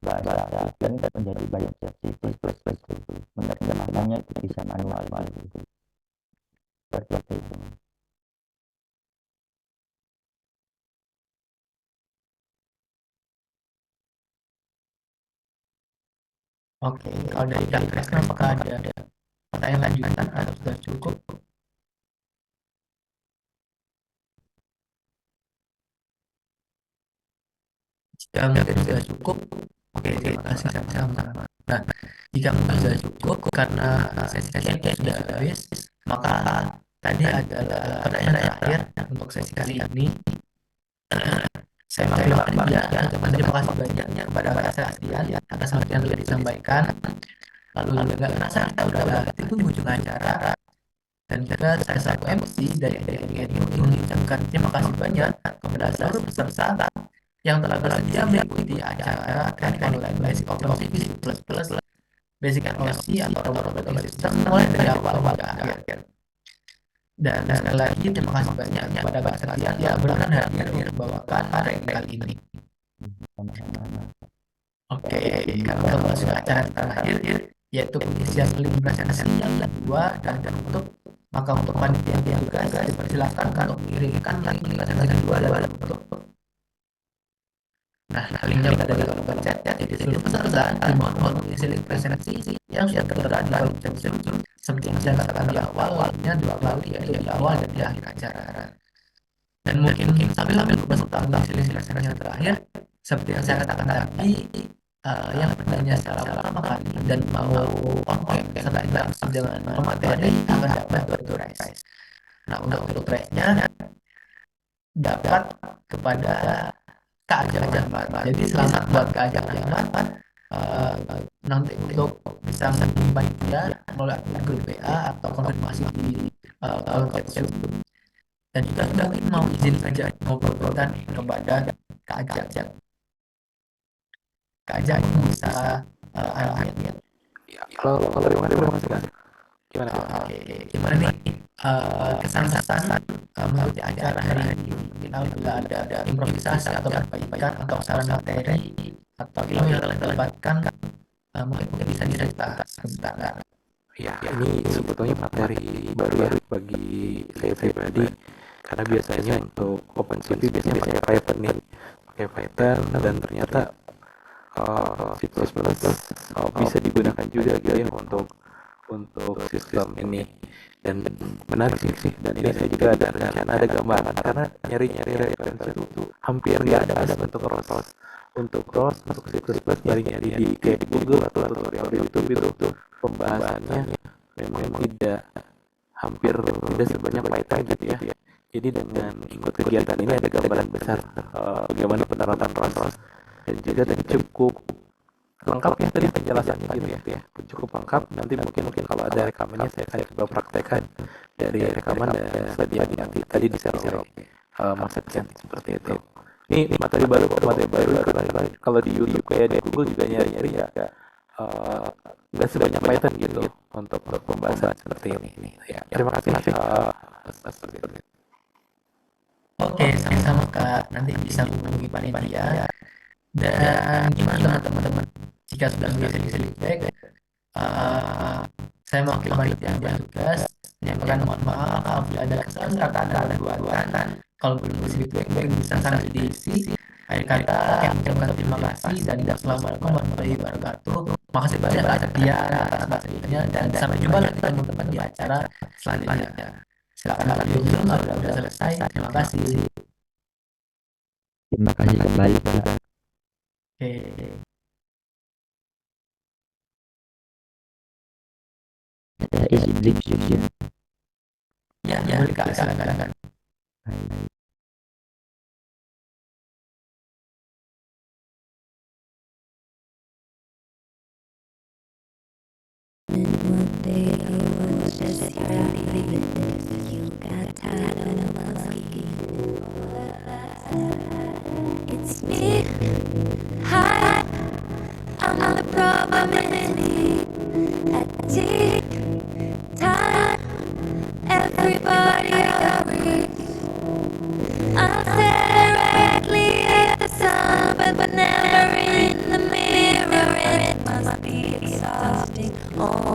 bahasa Python menjadi bahasa C++, menerjemahkannya itu bisa manual gitu. Seperti itu. Oke, kalau dari Kak Kresna apakah ada pertanyaan lanjutan atau sudah cukup? Jika mungkin sudah cukup, oke, terima kasih sama-sama. Nah, jika mungkin sudah cukup karena sesi kita sudah habis, maka tadi adalah pertanyaan terakhir untuk sesi kali ini. Saya mengucapkan terima kasih banyak kepada Kak Sebastian atas materi yang telah disampaikan. Lalu nggak kerasa kita udah di ujung acara. Dan juga saya selaku MC dari ini mengucapkan terima kasih banyak kepada seluruh peserta yang telah bersedia mengikuti acara teknik basic operasi plus basic ROC atau robot operating system mulai dari awal hingga akhir. Dan sekali lagi terima kasih banyak kepada Kak Sebastian yang berkenan hadir untuk membawakan materi kali ini. Oke, kalau kita masuk ke acara terakhir yaitu pengisian link presentasi yang kedua dan tertutup. Maka untuk panitia juga saya dipersilakan untuk mengirimkan link presentasi kedua dalam bentuk. Nah, linknya berada di kolom chat. Jadi seluruh peserta dimohon untuk mengisi link presentasi yang sudah tertera di kolom chat Zoom. Seperti yang saya katakan di awal, linknya dua kali, yaitu di awal dan di akhir acara. Dan mungkin sambil peserta mengisi link presentasi yang terakhir, seperti yang saya katakan tadi, yang bertanya secara pertama kali dan mau on point serta interaksi dengan pemateri akan dapat batu rice. Nah, untuk batu rice-nya dapat kepada Kak Ajeng Ahmad. Jadi selamat buat Kak Ajeng Ahmad. Nanti untuk bisa menghubungi dia melalui grup WA atau konfirmasi di kolom chat Zoom. Dan juga sudah mau izin saja mengobrolkan kepada Kak Ajeng. Kak Ajeng bisa unmute. Kalau terima kasih. Gimana? Gimana nih kesan-kesan mengikuti acara hari ini? Kita juga ada improvisasi atau perbaikan atau saran materi atau ilmu yang telah dapatkan, mungkin bisa dicerita sebentar. Ya, ini sebetulnya materi baru ya bagi saya pribadi, karena biasanya untuk OpenCV biasanya pakai Python dan ternyata C++ bisa digunakan juga gitu ya untuk sistem ini. Dan menarik sih, dan ini saya juga ada rencana, ada gambaran, karena nyari-nyari referensi itu hampir nggak ada untuk C++, nyari-nyari di kayak di Google atau tutorial di YouTube itu pembahasannya memang hampir tidak sebanyak Python gitu ya. Jadi dengan ikut kegiatan ini ada gambaran besar bagaimana penerapan ROS dan juga tadi cukup lengkap ya tadi penjelasannya gitu ya, cukup lengkap. Nanti mungkin kalau ada rekamannya saya akan coba praktekkan dari rekaman dan sedia tadi di share oleh Mas Septian seperti itu. Ini materi baru kalau di YouTube kayak di Google juga nyari ya nggak sebanyak Python gitu untuk pembahasan seperti ini ya. Terima kasih Mas. Oke, sama-sama Kak. Nanti bisa hubungi panitia. Dan gimana teman-teman? Jika sudah mengisi feedback, saya mau ke panitia yang tugas. Menyampaikan mohon maaf bila ada kesalahan kata dan buatan. Kalau belum mengisi feedback, bisa sangat diisi. Akhir kata, yang mengucapkan terima kasih dan assalamualaikum warahmatullahi wabarakatuh. Makasih banyak Kak Septia atas materinya dan sampai jumpa lagi teman-teman di acara selanjutnya. Silakan lanjut Zoom kalau sudah selesai. Terima kasih. Terima kasih kembali Kak. Oke. Ada isi break juga. Ya, boleh Kak, silakan. One day it was just you got tired of asking. It's me. Hi, I'm the problem in me. At tea time, everybody agrees. I'll stare directly at the sun, but never in the mirror. It must be exhausting. Oh,